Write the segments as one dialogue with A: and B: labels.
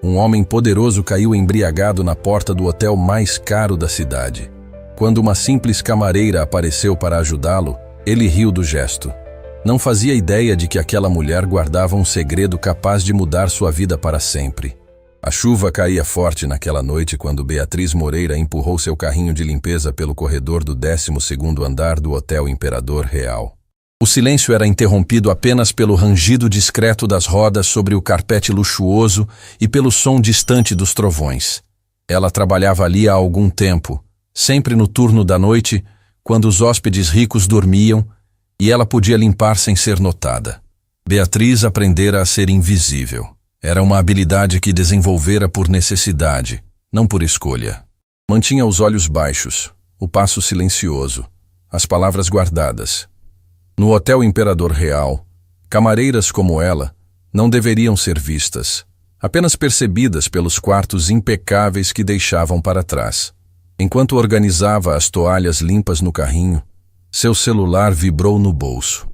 A: Um homem poderoso caiu embriagado na porta do hotel mais caro da cidade. Quando uma simples camareira apareceu para ajudá-lo, ele riu do gesto. Não fazia ideia de que aquela mulher guardava um segredo capaz de mudar sua vida para sempre. A chuva caía forte naquela noite quando Beatriz Moreira empurrou seu carrinho de limpeza pelo corredor do 12º andar do Hotel Imperador Real. O silêncio era interrompido apenas pelo rangido discreto das rodas sobre o carpete luxuoso e pelo som distante dos trovões. Ela trabalhava ali há algum tempo, sempre no turno da noite, quando os hóspedes ricos dormiam, e ela podia limpar sem ser notada. Beatriz aprendera a ser invisível. Era uma habilidade que desenvolvera por necessidade, não por escolha. Mantinha os olhos baixos, o passo silencioso, as palavras guardadas. No Hotel Imperador Real, camareiras como ela não deveriam ser vistas, apenas percebidas pelos quartos impecáveis que deixavam para trás. Enquanto organizava as toalhas limpas no carrinho, seu celular vibrou no bolso.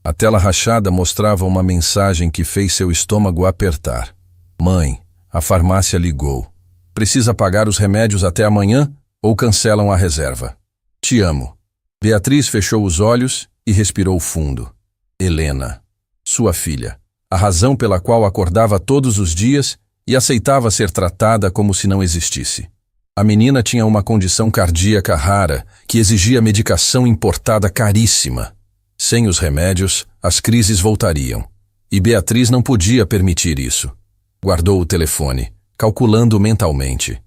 A: A tela rachada mostrava uma mensagem que fez seu estômago apertar. Mãe, a farmácia ligou. Precisa pagar os remédios até amanhã ou cancelam a reserva? Te amo. Beatriz fechou os olhos e respirou fundo. Helena, sua filha, a razão pela qual acordava todos os dias e aceitava ser tratada como se não existisse. A menina tinha uma condição cardíaca rara que exigia medicação importada caríssima. Sem os remédios, as crises voltariam. E Beatriz não podia permitir isso. Guardou o telefone, calculando mentalmente.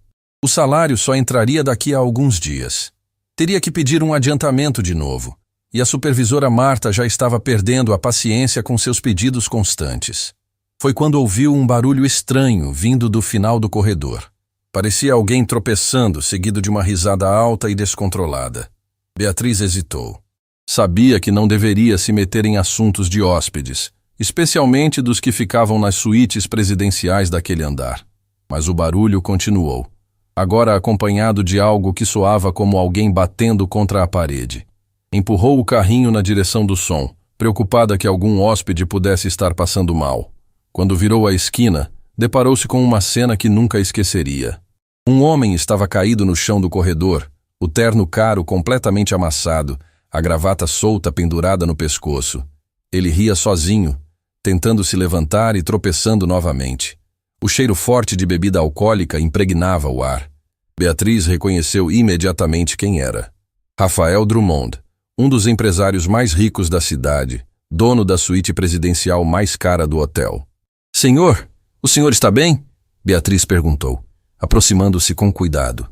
A: O salário só entraria daqui a alguns dias. Teria que pedir um adiantamento de novo. E a supervisora Marta já estava perdendo a paciência com seus pedidos constantes. Foi quando ouviu um barulho estranho vindo do final do corredor. Parecia alguém tropeçando, seguido de uma risada alta e descontrolada. Beatriz hesitou. Sabia que não deveria se meter em assuntos de hóspedes, especialmente dos que ficavam nas suítes presidenciais daquele andar. Mas o barulho continuou, agora acompanhado de algo que soava como alguém batendo contra a parede. Empurrou o carrinho na direção do som, preocupada que algum hóspede pudesse estar passando mal. Quando virou a esquina, deparou-se com uma cena que nunca esqueceria. Um homem estava caído no chão do corredor, o terno caro completamente amassado, a gravata solta pendurada no pescoço. Ele ria sozinho, tentando se levantar e tropeçando novamente. O cheiro forte de bebida alcoólica impregnava o ar. Beatriz reconheceu imediatamente quem era. Rafael Drummond, um dos empresários mais ricos da cidade, dono da suíte presidencial mais cara do hotel. Senhor, o senhor está bem? Beatriz perguntou, aproximando-se com cuidado.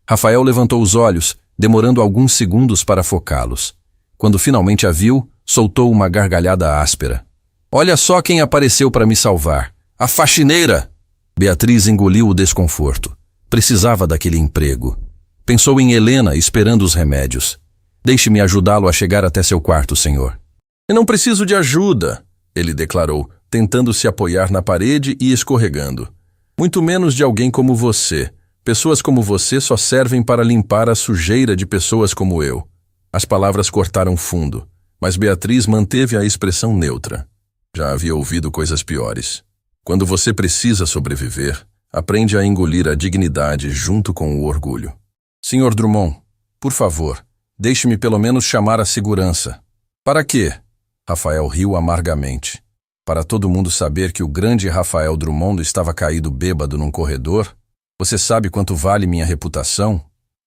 A: Rafael levantou os olhos, demorando alguns segundos para focá-los. Quando finalmente a viu, soltou uma gargalhada áspera. Olha só quem apareceu para me salvar. A faxineira! Beatriz engoliu o desconforto. Precisava daquele emprego. Pensou em Helena esperando os remédios. Deixe-me ajudá-lo a chegar até seu quarto, senhor. Eu não preciso de ajuda, ele declarou, tentando se apoiar na parede e escorregando. Muito menos de alguém como você. Pessoas como você só servem para limpar a sujeira de pessoas como eu. As palavras cortaram fundo, mas Beatriz manteve a expressão neutra. Já havia ouvido coisas piores. Quando você precisa sobreviver, aprende a engolir a dignidade junto com o orgulho. Senhor Drummond, por favor, deixe-me pelo menos chamar a segurança. Para quê? Rafael riu amargamente. Para todo mundo saber que o grande Rafael Drummond estava caído bêbado num corredor? Você sabe quanto vale minha reputação?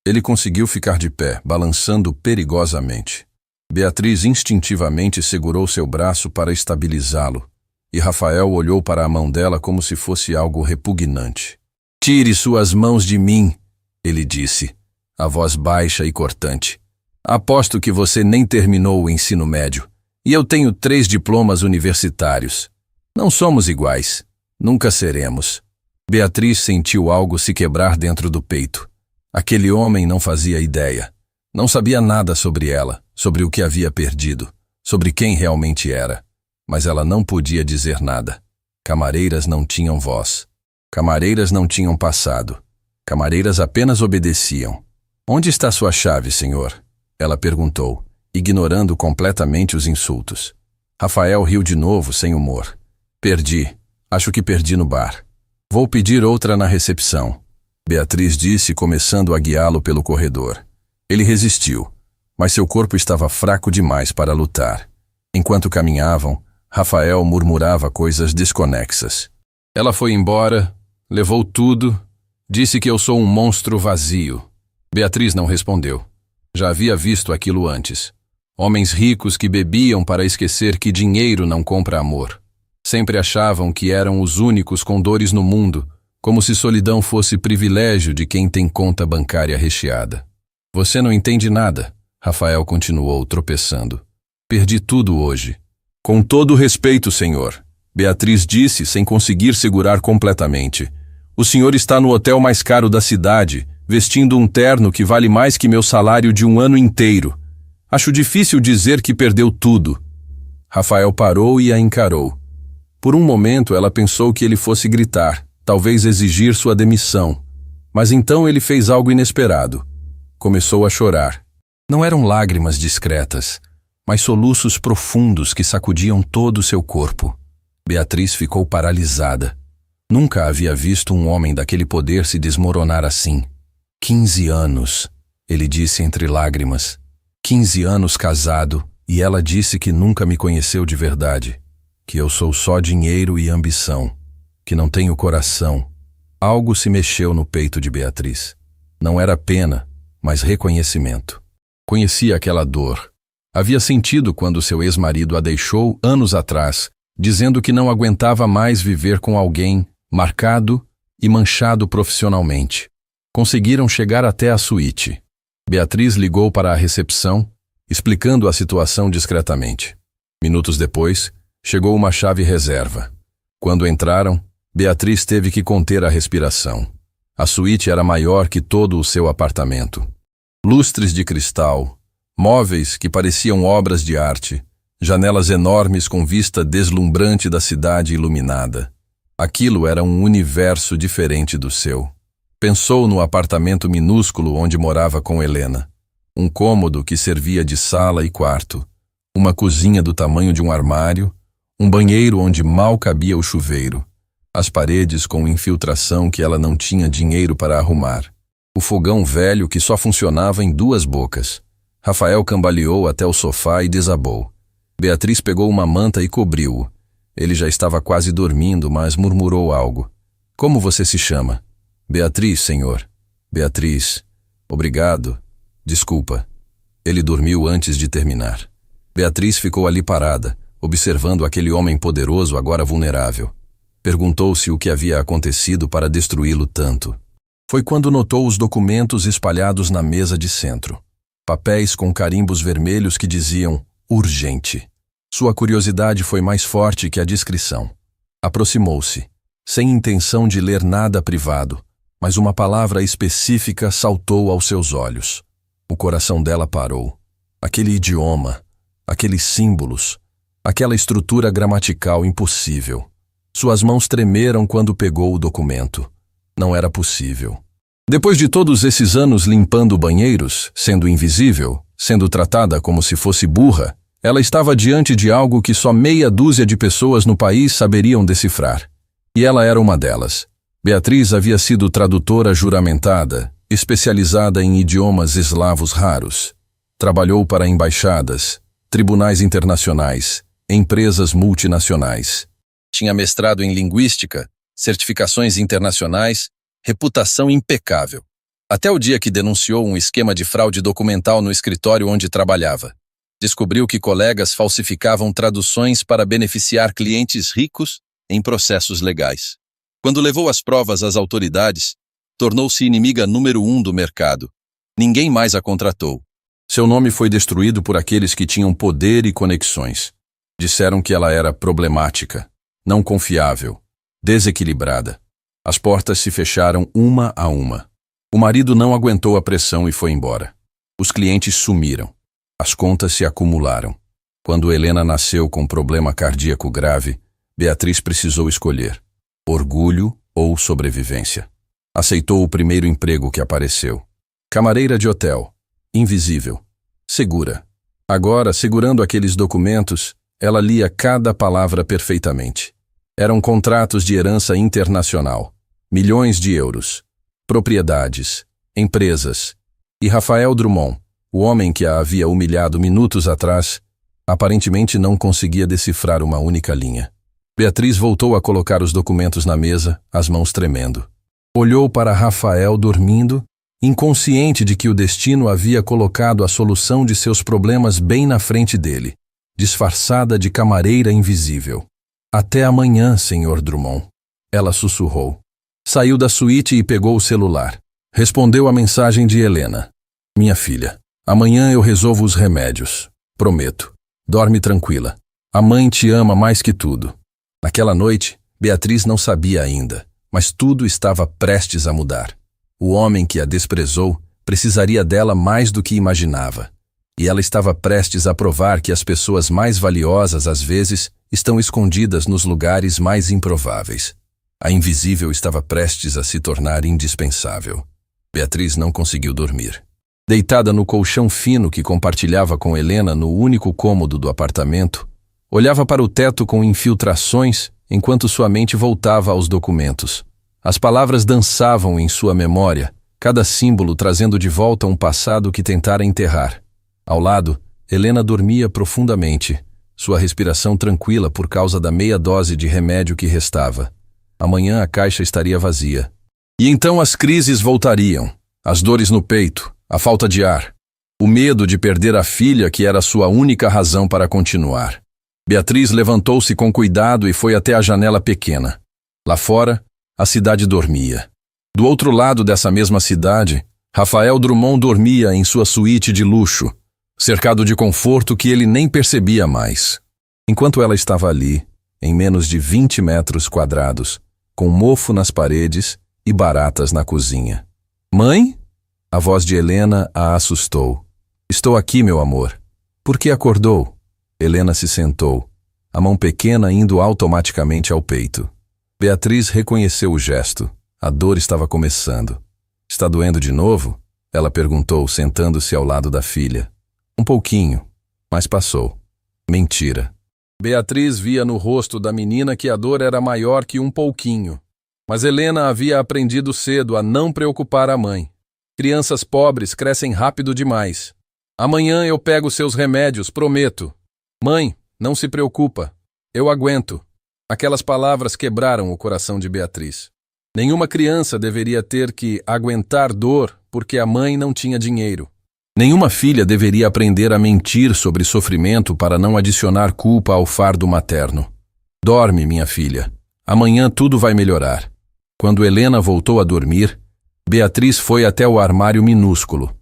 A: Ele conseguiu ficar de pé, balançando perigosamente. Beatriz instintivamente segurou seu braço para estabilizá-lo, e Rafael olhou para a mão dela como se fosse algo repugnante. Tire suas mãos de mim, ele disse, a voz baixa e cortante. Aposto que você nem terminou o ensino médio, e eu tenho 3 diplomas universitários. Não somos iguais, nunca seremos. Beatriz sentiu algo se quebrar dentro do peito. Aquele homem não fazia ideia. Não sabia nada sobre ela, sobre o que havia perdido, sobre quem realmente era. Mas ela não podia dizer nada. Camareiras não tinham voz. Camareiras não tinham passado. Camareiras apenas obedeciam. Onde está sua chave, senhor? Ela perguntou, ignorando completamente os insultos. Rafael riu de novo, sem humor. Perdi. Acho que perdi no bar. Vou pedir outra na recepção, Beatriz disse, começando a guiá-lo pelo corredor. Ele resistiu, mas seu corpo estava fraco demais para lutar. Enquanto caminhavam, Rafael murmurava coisas desconexas. Ela foi embora, levou tudo, disse que eu sou um monstro vazio. Beatriz não respondeu. Já havia visto aquilo antes. Homens ricos que bebiam para esquecer que dinheiro não compra amor. Sempre achavam que eram os únicos com dores no mundo, como se solidão fosse privilégio de quem tem conta bancária recheada. Você não entende nada, Rafael continuou, tropeçando. Perdi tudo hoje. Com todo respeito, senhor, Beatriz disse sem conseguir segurar completamente. O senhor está no hotel mais caro da cidade, vestindo um terno que vale mais que meu salário de um ano inteiro. Acho difícil dizer que perdeu tudo. Rafael parou e a encarou. Por um momento ela pensou que ele fosse gritar, talvez exigir sua demissão. Mas então ele fez algo inesperado. Começou a chorar. Não eram lágrimas discretas, mas soluços profundos que sacudiam todo o seu corpo. Beatriz ficou paralisada. Nunca havia visto um homem daquele poder se desmoronar assim. 15 anos, ele disse entre lágrimas. 15 anos casado, e ela disse que nunca me conheceu de verdade. Que eu sou só dinheiro e ambição. Que não tenho coração. Algo se mexeu no peito de Beatriz. Não era pena, mas reconhecimento. Conhecia aquela dor. Havia sentido quando seu ex-marido a deixou anos atrás, dizendo que não aguentava mais viver com alguém marcado e manchado profissionalmente. Conseguiram chegar até a suíte. Beatriz ligou para a recepção, explicando a situação discretamente. Minutos depois, chegou uma chave reserva. Quando entraram, Beatriz teve que conter a respiração. A suíte era maior que todo o seu apartamento. Lustres de cristal, móveis que pareciam obras de arte, janelas enormes com vista deslumbrante da cidade iluminada. Aquilo era um universo diferente do seu. Pensou no apartamento minúsculo onde morava com Helena. Um cômodo que servia de sala e quarto, uma cozinha do tamanho de um armário, um banheiro onde mal cabia o chuveiro, as paredes com infiltração que ela não tinha dinheiro para arrumar, o fogão velho que só funcionava em 2 bocas. Rafael cambaleou até o sofá e desabou. Beatriz pegou uma manta e cobriu-o. Ele já estava quase dormindo, mas murmurou algo. Como você se chama? Beatriz, senhor. Beatriz. Obrigado. Desculpa. Ele dormiu antes de terminar. Beatriz ficou ali parada, observando aquele homem poderoso agora vulnerável. Perguntou-se o que havia acontecido para destruí-lo tanto. Foi quando notou os documentos espalhados na mesa de centro. Papéis com carimbos vermelhos que diziam urgente. Sua curiosidade foi mais forte que a discrição. Aproximou-se, sem intenção de ler nada privado, mas uma palavra específica saltou aos seus olhos. O coração dela parou. Aquele idioma, aqueles símbolos, aquela estrutura gramatical impossível. Suas mãos tremeram quando pegou o documento. Não era possível. Depois de todos esses anos limpando banheiros, sendo invisível, sendo tratada como se fosse burra, ela estava diante de algo que só meia dúzia de pessoas no país saberiam decifrar. E ela era uma delas. Beatriz havia sido tradutora juramentada, especializada em idiomas eslavos raros. Trabalhou para embaixadas, tribunais internacionais, empresas multinacionais. Tinha mestrado em linguística, certificações internacionais, reputação impecável. Até o dia que denunciou um esquema de fraude documental no escritório onde trabalhava. Descobriu que colegas falsificavam traduções para beneficiar clientes ricos em processos legais. Quando levou as provas às autoridades, tornou-se inimiga número 1 do mercado. Ninguém mais a contratou. Seu nome foi destruído por aqueles que tinham poder e conexões. Disseram que ela era problemática, não confiável, desequilibrada. As portas se fecharam uma a uma. O marido não aguentou a pressão e foi embora. Os clientes sumiram. As contas se acumularam. Quando Helena nasceu com problema cardíaco grave, Beatriz precisou escolher: orgulho ou sobrevivência. Aceitou o primeiro emprego que apareceu. Camareira de hotel. Invisível. Segura. Agora, segurando aqueles documentos, ela lia cada palavra perfeitamente. Eram contratos de herança internacional. milhões de euros, propriedades, empresas. E Rafael Drummond, o homem que a havia humilhado minutos atrás, aparentemente não conseguia decifrar uma única linha. Beatriz voltou a colocar os documentos na mesa, as mãos tremendo. Olhou para Rafael dormindo, inconsciente de que o destino havia colocado a solução de seus problemas bem na frente dele, disfarçada de camareira invisível. Até amanhã, Sr. Drummond, ela sussurrou. Saiu da suíte e pegou o celular. Respondeu a mensagem de Helena. Minha filha, amanhã eu resolvo os remédios. Prometo. Dorme tranquila. A mãe te ama mais que tudo. Naquela noite, Beatriz não sabia ainda, mas tudo estava prestes a mudar. O homem que a desprezou precisaria dela mais do que imaginava. E ela estava prestes a provar que as pessoas mais valiosas, às vezes, estão escondidas nos lugares mais improváveis. A invisível estava prestes a se tornar indispensável. Beatriz não conseguiu dormir. Deitada no colchão fino que compartilhava com Helena no único cômodo do apartamento, olhava para o teto com infiltrações enquanto sua mente voltava aos documentos. As palavras dançavam em sua memória, cada símbolo trazendo de volta um passado que tentara enterrar. Ao lado, Helena dormia profundamente, sua respiração tranquila por causa da meia dose de remédio que restava. Amanhã a caixa estaria vazia. E então as crises voltariam, as dores no peito, a falta de ar, o medo de perder a filha que era sua única razão para continuar. Beatriz levantou-se com cuidado e foi até a janela pequena. Lá fora, a cidade dormia. Do outro lado dessa mesma cidade, Rafael Drummond dormia em sua suíte de luxo, cercado de conforto que ele nem percebia mais. Enquanto ela estava ali, em menos de 20 metros quadrados, com mofo nas paredes e baratas na cozinha. Mãe? A voz de Helena a assustou. Estou aqui, meu amor. Por que acordou? Helena se sentou, a mão pequena indo automaticamente ao peito. Beatriz reconheceu o gesto. A dor estava começando. Está doendo de novo? Ela perguntou, sentando-se ao lado da filha. Um pouquinho, mas passou. Mentira. Beatriz via no rosto da menina que a dor era maior que um pouquinho. Mas Helena havia aprendido cedo a não preocupar a mãe. Crianças pobres crescem rápido demais. Amanhã eu pego seus remédios, prometo. Mãe, não se preocupa. Eu aguento. Aquelas palavras quebraram o coração de Beatriz. Nenhuma criança deveria ter que aguentar dor porque a mãe não tinha dinheiro. Nenhuma filha deveria aprender a mentir sobre sofrimento para não adicionar culpa ao fardo materno. Dorme, minha filha. Amanhã tudo vai melhorar. Quando Helena voltou a dormir, Beatriz foi até o armário minúsculo.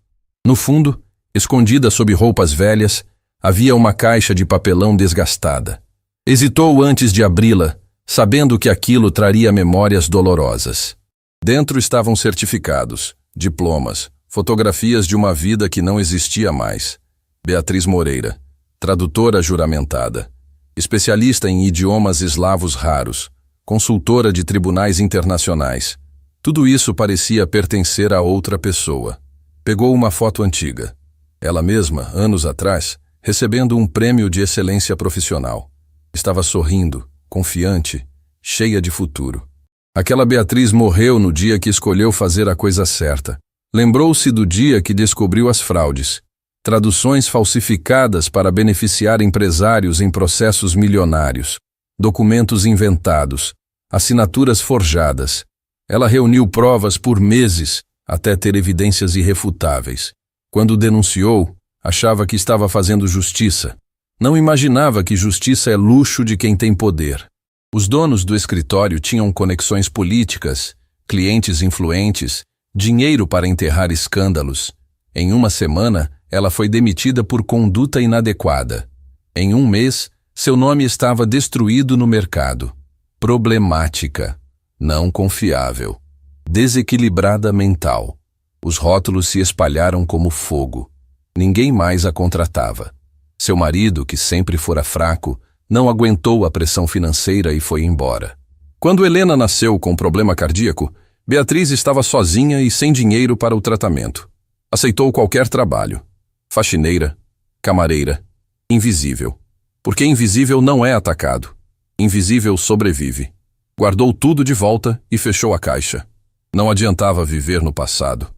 A: No fundo, escondida sob roupas velhas, havia uma caixa de papelão desgastada. Hesitou antes de abri-la, sabendo que aquilo traria memórias dolorosas. Dentro estavam certificados, diplomas, fotografias de uma vida que não existia mais. Beatriz Moreira, tradutora juramentada, especialista em idiomas eslavos raros, consultora de tribunais internacionais. Tudo isso parecia pertencer a outra pessoa. Pegou uma foto antiga. Ela mesma, anos atrás, recebendo um prêmio de excelência profissional. Estava sorrindo, confiante, cheia de futuro. Aquela Beatriz morreu no dia que escolheu fazer a coisa certa. Lembrou-se do dia que descobriu as fraudes, traduções falsificadas para beneficiar empresários em processos milionários, documentos inventados, assinaturas forjadas. Ela reuniu provas por meses até ter evidências irrefutáveis. Quando denunciou, achava que estava fazendo justiça. Não imaginava que justiça é luxo de quem tem poder. Os donos do escritório tinham conexões políticas, clientes influentes, dinheiro para enterrar escândalos. Em uma semana, ela foi demitida por conduta inadequada. Em um mês, seu nome estava destruído no mercado. Problemática, não confiável, desequilibrada mental. Os rótulos se espalharam como fogo. Ninguém mais a contratava. Seu marido, que sempre fora fraco, não aguentou a pressão financeira e foi embora. Quando Helena nasceu com problema cardíaco, Beatriz estava sozinha e sem dinheiro para o tratamento. Aceitou qualquer trabalho. Faxineira, camareira, invisível. Porque invisível não é atacado. Invisível sobrevive. Guardou tudo de volta e fechou a caixa. Não adiantava viver no passado.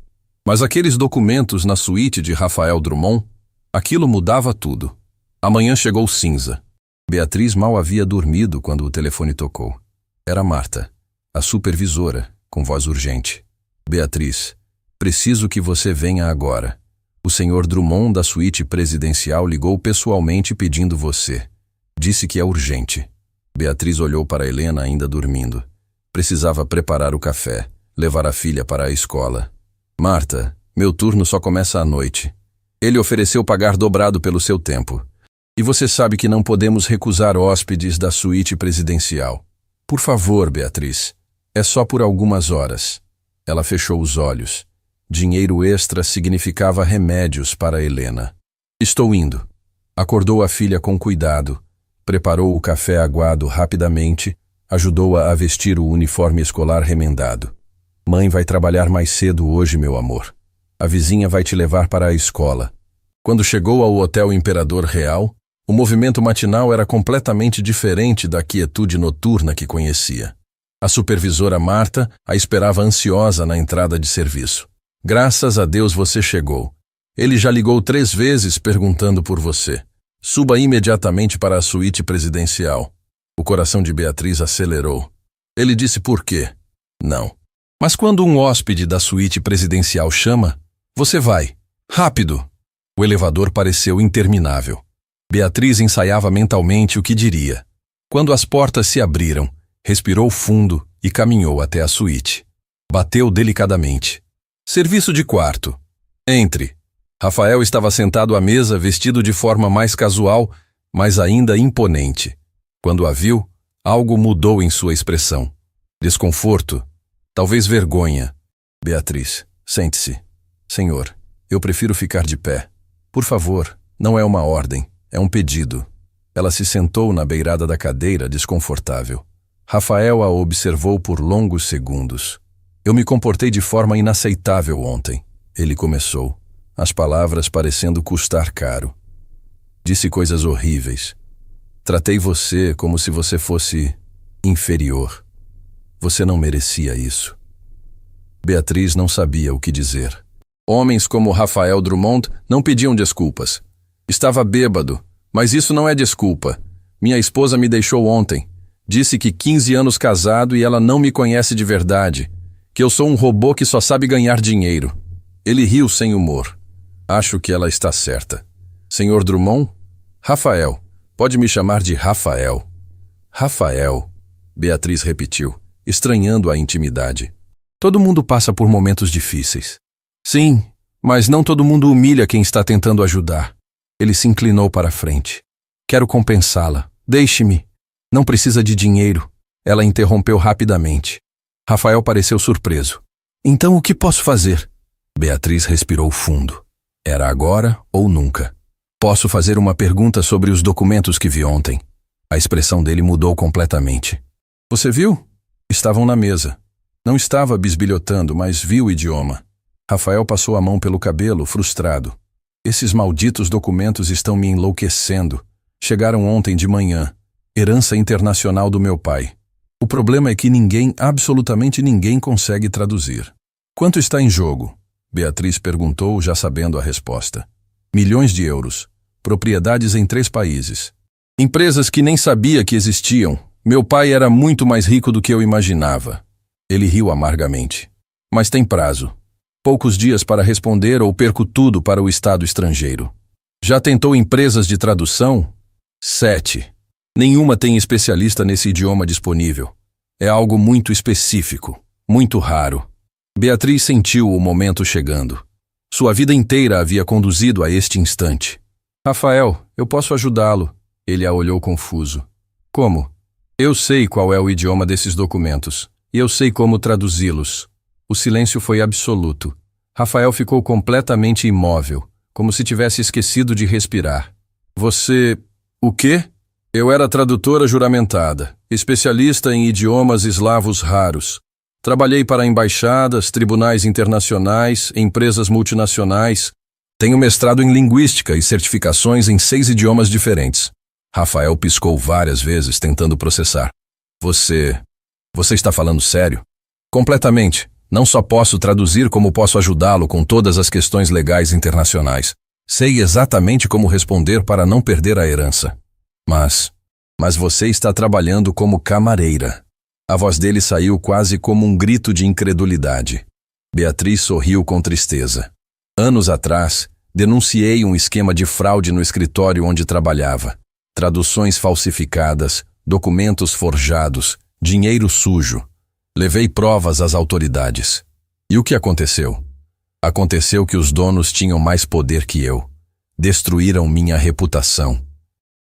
A: Mas aqueles documentos na suíte de Rafael Drummond, aquilo mudava tudo. A manhã chegou cinza. Beatriz mal havia dormido quando o telefone tocou. Era Marta, a supervisora, com voz urgente. Beatriz, preciso que você venha agora. O senhor Drummond da suíte presidencial ligou pessoalmente pedindo você. Disse que é urgente. Beatriz olhou para Helena ainda dormindo. Precisava preparar o café, levar a filha para a escola. Marta, meu turno só começa à noite. Ele ofereceu pagar dobrado pelo seu tempo. E você sabe que não podemos recusar hóspedes da suíte presidencial. Por favor, Beatriz, é só por algumas horas. Ela fechou os olhos. Dinheiro extra significava remédios para Helena. Estou indo. Acordou a filha com cuidado, preparou o café aguado rapidamente, ajudou-a a vestir o uniforme escolar remendado. Mãe vai trabalhar mais cedo hoje, meu amor. A vizinha vai te levar para a escola. Quando chegou ao Hotel Imperador Real, o movimento matinal era completamente diferente da quietude noturna que conhecia. A supervisora Marta a esperava ansiosa na entrada de serviço. Graças a Deus você chegou. Ele já ligou 3 vezes perguntando por você. Suba imediatamente para a suíte presidencial. O coração de Beatriz acelerou. Ele disse por quê? Não. Mas quando um hóspede da suíte presidencial chama, você vai. Rápido! O elevador pareceu interminável. Beatriz ensaiava mentalmente o que diria. Quando as portas se abriram, respirou fundo e caminhou até a suíte. Bateu delicadamente. Serviço de quarto. Entre. Rafael estava sentado à mesa, vestido de forma mais casual, mas ainda imponente. Quando a viu, algo mudou em sua expressão. Desconforto, talvez vergonha. Beatriz, sente-se. Senhor, eu prefiro ficar de pé. Por favor, não é uma ordem, é um pedido. Ela se sentou na beirada da cadeira, desconfortável. Rafael a observou por longos segundos. Eu me comportei de forma inaceitável ontem. Ele começou, as palavras parecendo custar caro. Disse coisas horríveis. Tratei você como se você fosse inferior. Você não merecia isso. Beatriz não sabia o que dizer. Homens como Rafael Drummond não pediam desculpas. Estava bêbado, mas isso não é desculpa. Minha esposa me deixou ontem. Disse que 15 anos casado e ela não me conhece de verdade. Que eu sou um robô que só sabe ganhar dinheiro. Ele riu sem humor. Acho que ela está certa. Senhor Drummond? Rafael. Pode me chamar de Rafael. Rafael, Beatriz repetiu, estranhando a intimidade. Todo mundo passa por momentos difíceis. Sim, mas não todo mundo humilha quem está tentando ajudar. Ele se inclinou para a frente. Quero compensá-la. Deixe-me. Não precisa de dinheiro. Ela interrompeu rapidamente. Rafael pareceu surpreso. Então o que posso fazer? Beatriz respirou fundo. Era agora ou nunca. Posso fazer uma pergunta sobre os documentos que vi ontem. A expressão dele mudou completamente. Você viu? Estavam na mesa. Não estava bisbilhotando, mas viu o idioma. Rafael passou a mão pelo cabelo, frustrado. Esses malditos documentos estão me enlouquecendo. Chegaram ontem de manhã. Herança internacional do meu pai. O problema é que ninguém, absolutamente ninguém, consegue traduzir. Quanto está em jogo? Beatriz perguntou, já sabendo a resposta. Milhões de euros. Propriedades em 3 países. Empresas que nem sabia que existiam. Meu pai era muito mais rico do que eu imaginava. Ele riu amargamente. Mas tem prazo. Poucos dias para responder ou perco tudo para o estado estrangeiro. Já tentou empresas de tradução? 7. Nenhuma tem especialista nesse idioma disponível. É algo muito específico, muito raro. Beatriz sentiu o momento chegando. Sua vida inteira havia conduzido a este instante. Rafael, eu posso ajudá-lo. Ele a olhou confuso. Como? Eu sei qual é o idioma desses documentos, e eu sei como traduzi-los. O silêncio foi absoluto. Rafael ficou completamente imóvel, como se tivesse esquecido de respirar. Você... o quê? Eu era tradutora juramentada, especialista em idiomas eslavos raros. Trabalhei para embaixadas, tribunais internacionais, empresas multinacionais. Tenho mestrado em linguística e certificações em 6 idiomas diferentes. Rafael piscou várias vezes tentando processar. Você... Você está falando sério? Completamente. Não só posso traduzir, como posso ajudá-lo com todas as questões legais internacionais. Sei exatamente como responder para não perder a herança. Mas você está trabalhando como camareira. A voz dele saiu quase como um grito de incredulidade. Beatriz sorriu com tristeza. Anos atrás, denunciei um esquema de fraude no escritório onde trabalhava. Traduções falsificadas, documentos forjados, dinheiro sujo. Levei provas às autoridades. E o que aconteceu? Aconteceu que os donos tinham mais poder que eu. Destruíram minha reputação.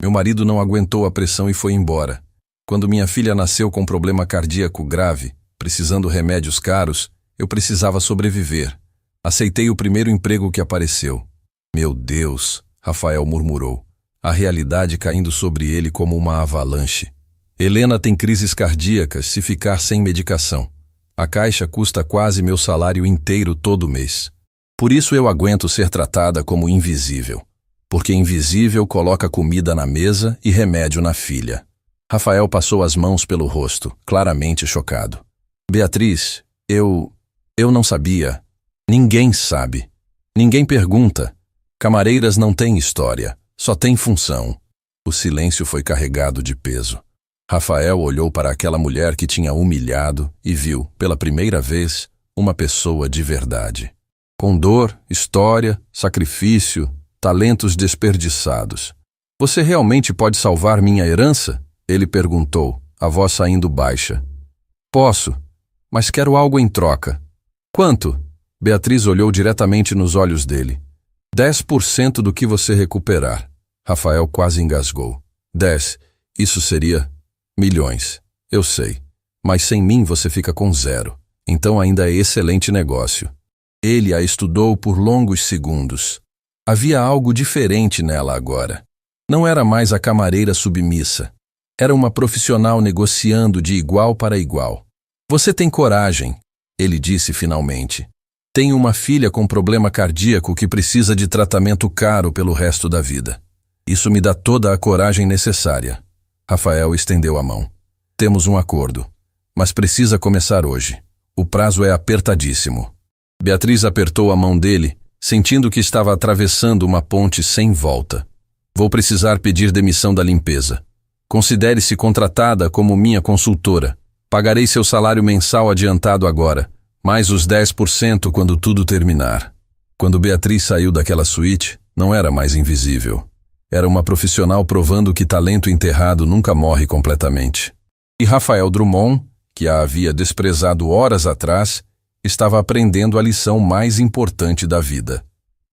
A: Meu marido não aguentou a pressão e foi embora. Quando minha filha nasceu com problema cardíaco grave, precisando remédios caros, eu precisava sobreviver. Aceitei o primeiro emprego que apareceu. Meu Deus, Rafael murmurou, a realidade caindo sobre ele como uma avalanche. Helena tem crises cardíacas se ficar sem medicação. A caixa custa quase meu salário inteiro todo mês. Por isso eu aguento ser tratada como invisível. Porque invisível coloca comida na mesa e remédio na filha. Rafael passou as mãos pelo rosto, claramente chocado. Beatriz, eu não sabia. Ninguém sabe. Ninguém pergunta. Camareiras não têm história, só têm função. O silêncio foi carregado de peso. Rafael olhou para aquela mulher que tinha humilhado e viu, pela primeira vez, uma pessoa de verdade. Com dor, história, sacrifício, talentos desperdiçados. Você realmente pode salvar minha herança? Ele perguntou, a voz saindo baixa. Posso, mas quero algo em troca. Quanto? Beatriz olhou diretamente nos olhos dele. 10% do que você recuperar. Rafael quase engasgou. 10, isso seria milhões. Eu sei, mas sem mim você fica com 0. Então ainda é excelente negócio. Ele a estudou por longos segundos. Havia algo diferente nela agora. Não era mais a camareira submissa. Era uma profissional negociando de igual para igual. Você tem coragem, ele disse finalmente. Tenho uma filha com problema cardíaco que precisa de tratamento caro pelo resto da vida. Isso me dá toda a coragem necessária. Rafael estendeu a mão. Temos um acordo, mas precisa começar hoje. O prazo é apertadíssimo. Beatriz apertou a mão dele, sentindo que estava atravessando uma ponte sem volta. Vou precisar pedir demissão da limpeza. Considere-se contratada como minha consultora. Pagarei seu salário mensal adiantado agora, mais os 10% quando tudo terminar. Quando Beatriz saiu daquela suíte, não era mais invisível. Era uma profissional provando que talento enterrado nunca morre completamente. E Rafael Drummond, que a havia desprezado horas atrás, estava aprendendo a lição mais importante da vida.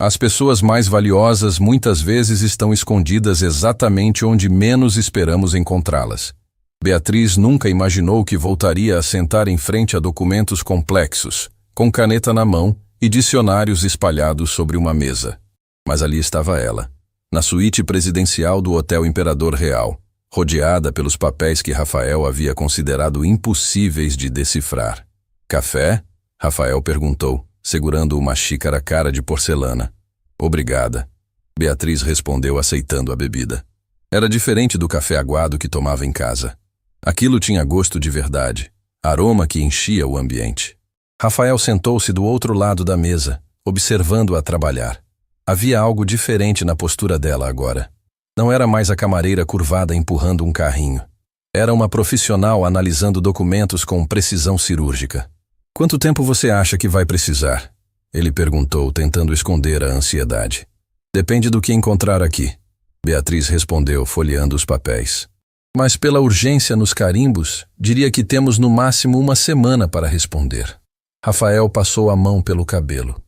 A: As pessoas mais valiosas muitas vezes estão escondidas exatamente onde menos esperamos encontrá-las. Beatriz nunca imaginou que voltaria a sentar em frente a documentos complexos, com caneta na mão e dicionários espalhados sobre uma mesa. Mas ali estava ela, na suíte presidencial do Hotel Imperador Real, rodeada pelos papéis que Rafael havia considerado impossíveis de decifrar. Café? Rafael perguntou, segurando uma xícara cara de porcelana. Obrigada. Beatriz respondeu aceitando a bebida. Era diferente do café aguado que tomava em casa. Aquilo tinha gosto de verdade, aroma que enchia o ambiente. Rafael sentou-se do outro lado da mesa, observando-a trabalhar. Havia algo diferente na postura dela agora. Não era mais a camareira curvada empurrando um carrinho. Era uma profissional analisando documentos com precisão cirúrgica. Quanto tempo você acha que vai precisar? Ele perguntou, tentando esconder a ansiedade. Depende do que encontrar aqui. Beatriz respondeu, folheando os papéis. Mas pela urgência nos carimbos, diria que temos no máximo 1 semana para responder. Rafael passou a mão pelo cabelo.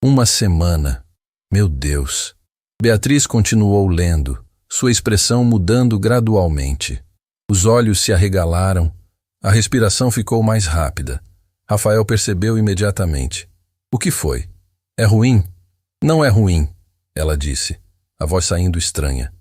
A: 1 semana. Meu Deus. Beatriz continuou lendo, sua expressão mudando gradualmente. Os olhos se arregalaram, a respiração ficou mais rápida. Rafael percebeu imediatamente. O que foi? É ruim? Não é ruim, ela disse, a voz saindo estranha.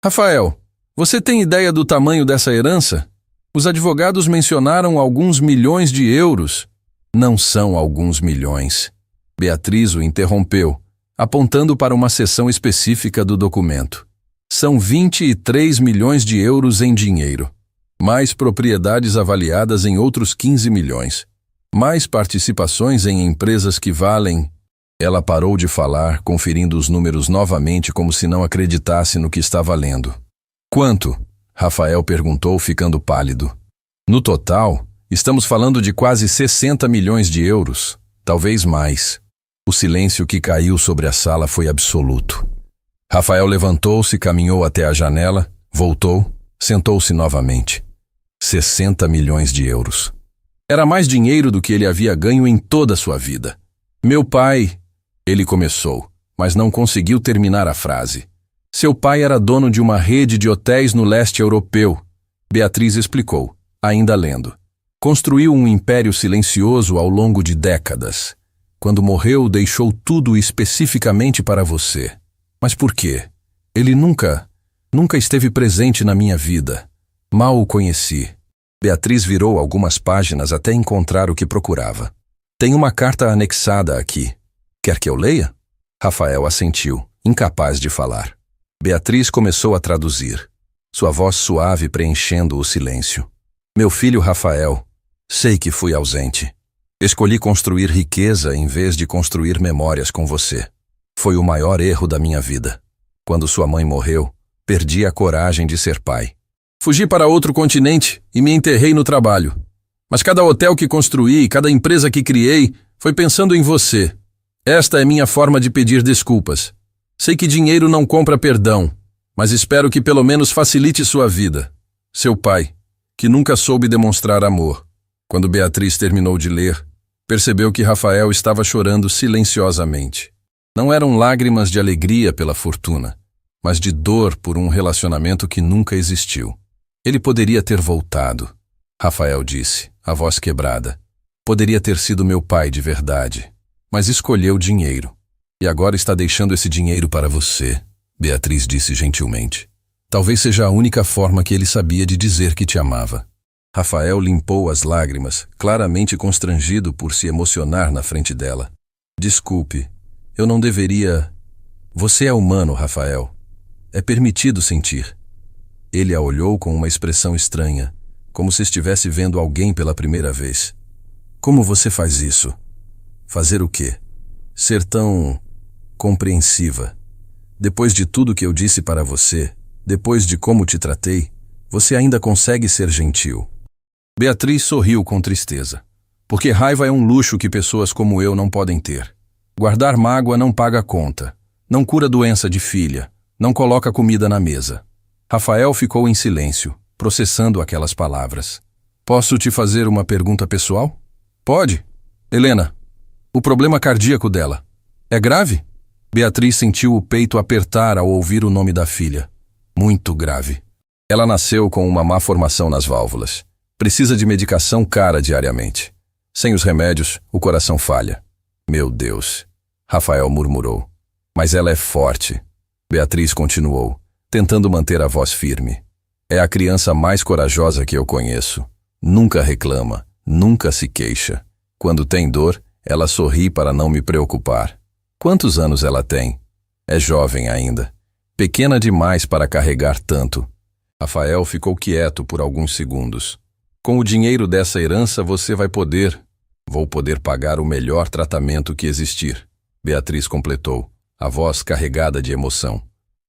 A: Rafael, você tem ideia do tamanho dessa herança? Os advogados mencionaram alguns milhões de euros. Não são alguns milhões. Beatriz o interrompeu, apontando para uma seção específica do documento. São 23 milhões de euros em dinheiro. mais propriedades avaliadas em outros 15 milhões, mais participações em empresas que valem... Ela parou de falar, conferindo os números novamente como se não acreditasse no que estava lendo. Quanto? Rafael perguntou, ficando pálido. No total, estamos falando de quase 60 milhões de euros, talvez mais. O silêncio que caiu sobre a sala foi absoluto. Rafael levantou-se, caminhou até a janela, voltou, sentou-se novamente. 60 milhões de euros. Era mais dinheiro do que ele havia ganho em toda a sua vida. Meu pai... Ele começou, mas não conseguiu terminar a frase. Seu pai era dono de uma rede de hotéis no leste europeu. Beatriz explicou, ainda lendo. Construiu um império silencioso ao longo de décadas. Quando morreu, deixou tudo especificamente para você. Mas por quê? Ele nunca esteve presente na minha vida. Mal o conheci. Beatriz virou algumas páginas até encontrar o que procurava. Tem uma carta anexada aqui. Quer que eu leia? Rafael assentiu, incapaz de falar. Beatriz começou a traduzir, sua voz suave preenchendo o silêncio. Meu filho Rafael, sei que fui ausente. Escolhi construir riqueza em vez de construir memórias com você. Foi o maior erro da minha vida. Quando sua mãe morreu, perdi a coragem de ser pai. Fugi para outro continente e me enterrei no trabalho. Mas cada hotel que construí, cada empresa que criei, foi pensando em você. Esta é minha forma de pedir desculpas. Sei que dinheiro não compra perdão, mas espero que pelo menos facilite sua vida. Seu pai, que nunca soube demonstrar amor. Quando Beatriz terminou de ler, percebeu que Rafael estava chorando silenciosamente. Não eram lágrimas de alegria pela fortuna, mas de dor por um relacionamento que nunca existiu. Ele poderia ter voltado, Rafael disse, a voz quebrada. Poderia ter sido meu pai de verdade. Mas escolheu dinheiro. E agora está deixando esse dinheiro para você, Beatriz disse gentilmente. Talvez seja a única forma que ele sabia de dizer que te amava. Rafael limpou as lágrimas, claramente constrangido por se emocionar na frente dela. Desculpe, eu não deveria... Você é humano, Rafael. É permitido sentir. Ele a olhou com uma expressão estranha, como se estivesse vendo alguém pela primeira vez. Como você faz isso? Fazer o quê? Ser tão compreensiva. Depois de tudo que eu disse para você, depois de como te tratei, você ainda consegue ser gentil. Beatriz sorriu com tristeza. Porque raiva é um luxo que pessoas como eu não podem ter. Guardar mágoa não paga conta, não cura doença de filha, não coloca comida na mesa. Rafael ficou em silêncio, processando aquelas palavras. Posso te fazer uma pergunta pessoal? Pode. Helena, o problema cardíaco dela é grave? Beatriz sentiu o peito apertar ao ouvir o nome da filha. Muito grave. Ela nasceu com uma má formação nas válvulas. Precisa de medicação cara diariamente. Sem os remédios, o coração falha. Meu Deus, Rafael murmurou. Mas ela é forte. Beatriz continuou, tentando manter a voz firme. É a criança mais corajosa que eu conheço. Nunca reclama, nunca se queixa. Quando tem dor, ela sorri para não me preocupar. Quantos anos ela tem? É jovem ainda. Pequena demais para carregar tanto. Rafael ficou quieto por alguns segundos. Com o dinheiro dessa herança você vai poder... Vou poder pagar o melhor tratamento que existir. Beatriz completou, a voz carregada de emoção.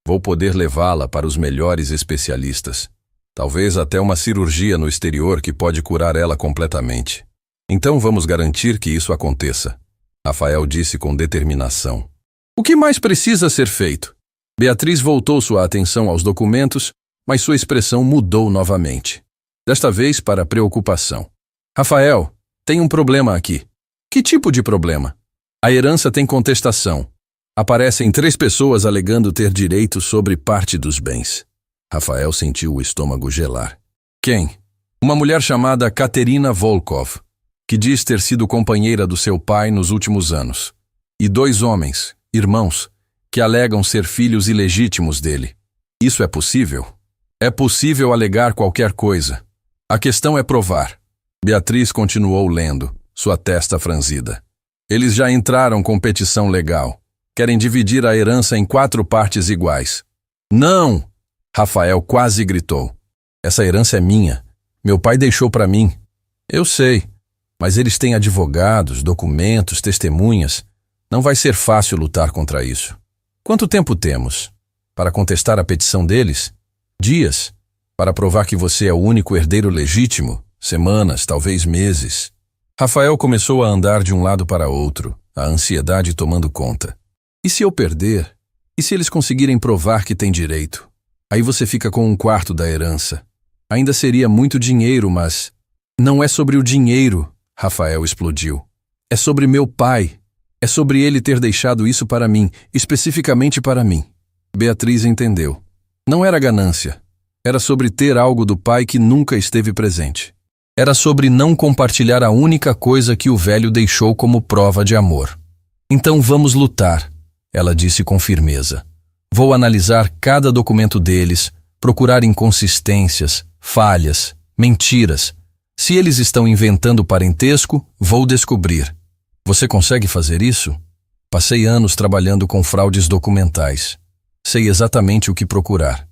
A: Vou poder levá-la para os melhores especialistas. Talvez até uma cirurgia no exterior que pode curar ela completamente. Então vamos garantir que isso aconteça. Rafael disse com determinação. O que mais precisa ser feito? Beatriz voltou sua atenção aos documentos, mas sua expressão mudou novamente. Desta vez para preocupação. Rafael, tem um problema aqui. Que tipo de problema? A herança tem contestação. Aparecem 3 pessoas alegando ter direito sobre parte dos bens. Rafael sentiu o estômago gelar. Quem? Uma mulher chamada Katerina Volkov, que diz ter sido companheira do seu pai nos últimos anos. E 2 homens, irmãos, que alegam ser filhos ilegítimos dele. Isso é possível? É possível alegar qualquer coisa. A questão é provar. Beatriz continuou lendo, sua testa franzida. Eles já entraram com petição legal. Querem dividir a herança em 4 partes iguais. Não! Rafael quase gritou. Essa herança é minha. Meu pai deixou para mim. Eu sei, mas eles têm advogados, documentos, testemunhas. Não vai ser fácil lutar contra isso. Quanto tempo temos? Para contestar a petição deles? Dias. Para provar que você é o único herdeiro legítimo? Semanas, talvez meses. Rafael começou a andar de um lado para outro, a ansiedade tomando conta. E se eu perder? E se eles conseguirem provar que tem direito? Aí você fica com um quarto da herança. Ainda seria muito dinheiro, mas... Não é sobre o dinheiro, Rafael explodiu. É sobre meu pai. É sobre ele ter deixado isso para mim, especificamente para mim. Beatriz entendeu. Não era ganância. Era sobre ter algo do pai que nunca esteve presente. Era sobre não compartilhar a única coisa que o velho deixou como prova de amor. Então vamos lutar, ela disse com firmeza. Vou analisar cada documento deles, procurar inconsistências, falhas, mentiras. Se eles estão inventando parentesco, vou descobrir. Você consegue fazer isso? Passei anos trabalhando com fraudes documentais. Sei exatamente o que procurar.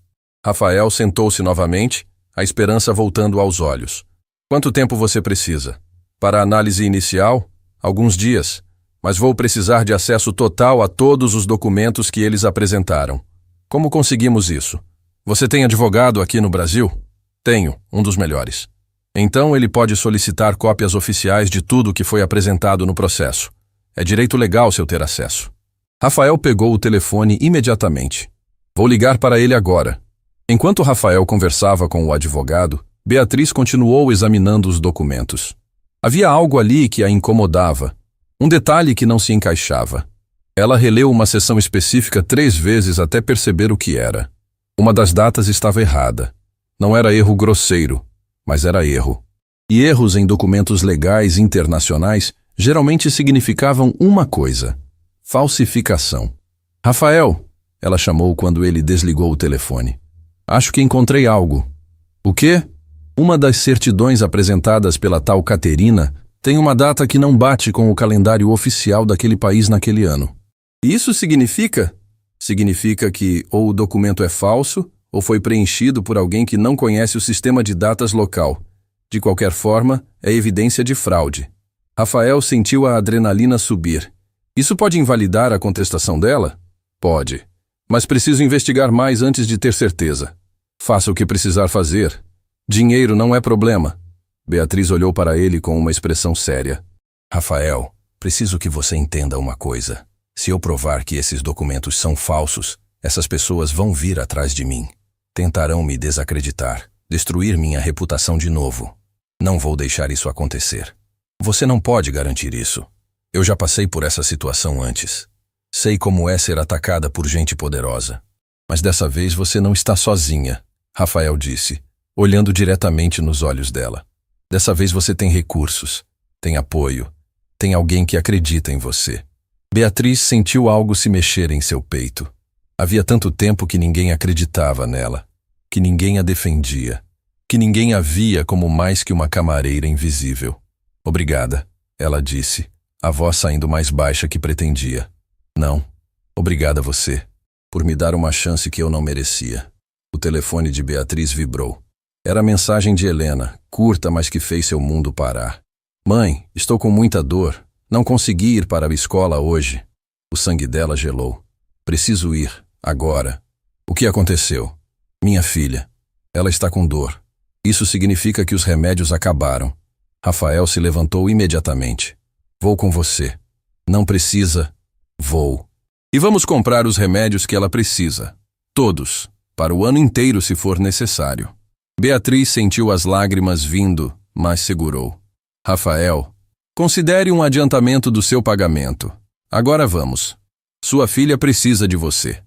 A: Rafael sentou-se novamente, a esperança voltando aos olhos. Quanto tempo você precisa? Para a análise inicial, alguns dias, mas vou precisar de acesso total a todos os documentos que eles apresentaram. Como conseguimos isso? Você tem advogado aqui no Brasil? Tenho, um dos melhores. Então ele pode solicitar cópias oficiais de tudo que foi apresentado no processo. É direito legal seu ter acesso. Rafael pegou o telefone imediatamente. Vou ligar para ele agora. Enquanto Rafael conversava com o advogado, Beatriz continuou examinando os documentos. Havia algo ali que a incomodava, um detalhe que não se encaixava. Ela releu uma seção específica 3 vezes até perceber o que era. Uma das datas estava errada. Não era erro grosseiro, mas era erro. E erros em documentos legais internacionais geralmente significavam uma coisa: falsificação. Rafael, ela chamou quando ele desligou o telefone. Acho que encontrei algo. O quê? Uma das certidões apresentadas pela tal Caterina tem uma data que não bate com o calendário oficial daquele país naquele ano. Isso significa? Significa que ou o documento é falso ou foi preenchido por alguém que não conhece o sistema de datas local. De qualquer forma, é evidência de fraude. Rafael sentiu a adrenalina subir. Isso pode invalidar a contestação dela? Pode. Mas preciso investigar mais antes de ter certeza. Faça o que precisar fazer. Dinheiro não é problema. Beatriz olhou para ele com uma expressão séria. Rafael, preciso que você entenda uma coisa. Se eu provar que esses documentos são falsos, essas pessoas vão vir atrás de mim. Tentarão me desacreditar, destruir minha reputação de novo. Não vou deixar isso acontecer. Você não pode garantir isso. Eu já passei por essa situação antes. Sei como é ser atacada por gente poderosa. Mas dessa vez você não está sozinha, Rafael disse, olhando diretamente nos olhos dela. Dessa vez você tem recursos, tem apoio, tem alguém que acredita em você. Beatriz sentiu algo se mexer em seu peito. Havia tanto tempo que ninguém acreditava nela, que ninguém a defendia, que ninguém a via como mais que uma camareira invisível. Obrigada, ela disse, a voz saindo mais baixa que pretendia. Não, obrigada a você, por me dar uma chance que eu não merecia. O telefone de Beatriz vibrou. Era a mensagem de Helena, curta, mas que fez seu mundo parar. Mãe, estou com muita dor. Não consegui ir para a escola hoje. O sangue dela gelou. Preciso ir, agora. O que aconteceu? Minha filha. Ela está com dor. Isso significa que os remédios acabaram. Rafael se levantou imediatamente. Vou com você. Não precisa. Vou. E vamos comprar os remédios que ela precisa. Todos. Para o ano inteiro, se for necessário. Beatriz sentiu as lágrimas vindo, mas segurou. Rafael, considere um adiantamento do seu pagamento. Agora vamos. Sua filha precisa de você.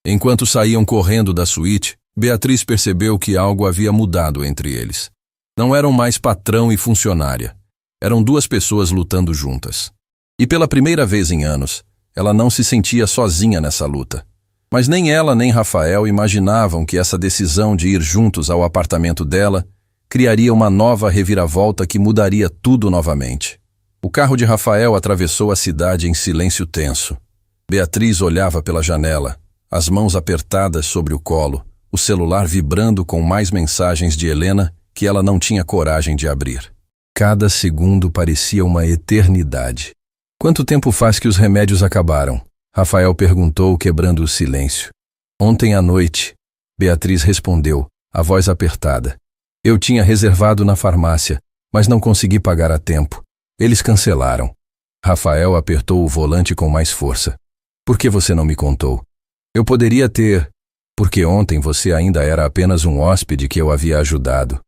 A: Enquanto saíam correndo da suíte, Beatriz percebeu que algo havia mudado entre eles. Não eram mais patrão e funcionária. Eram 2 pessoas lutando juntas. E pela primeira vez em anos, ela não se sentia sozinha nessa luta. Mas nem ela nem Rafael imaginavam que essa decisão de ir juntos ao apartamento dela criaria uma nova reviravolta que mudaria tudo novamente. O carro de Rafael atravessou a cidade em silêncio tenso. Beatriz olhava pela janela, as mãos apertadas sobre o colo, o celular vibrando com mais mensagens de Helena que ela não tinha coragem de abrir. Cada segundo parecia uma eternidade. Quanto tempo faz que os remédios acabaram? Rafael perguntou, quebrando o silêncio. Ontem à noite, Beatriz respondeu, a voz apertada. Eu tinha reservado na farmácia, mas não consegui pagar a tempo. Eles cancelaram. Rafael apertou o volante com mais força. Por que você não me contou? Eu poderia ter... Porque ontem você ainda era apenas um hóspede que eu havia ajudado.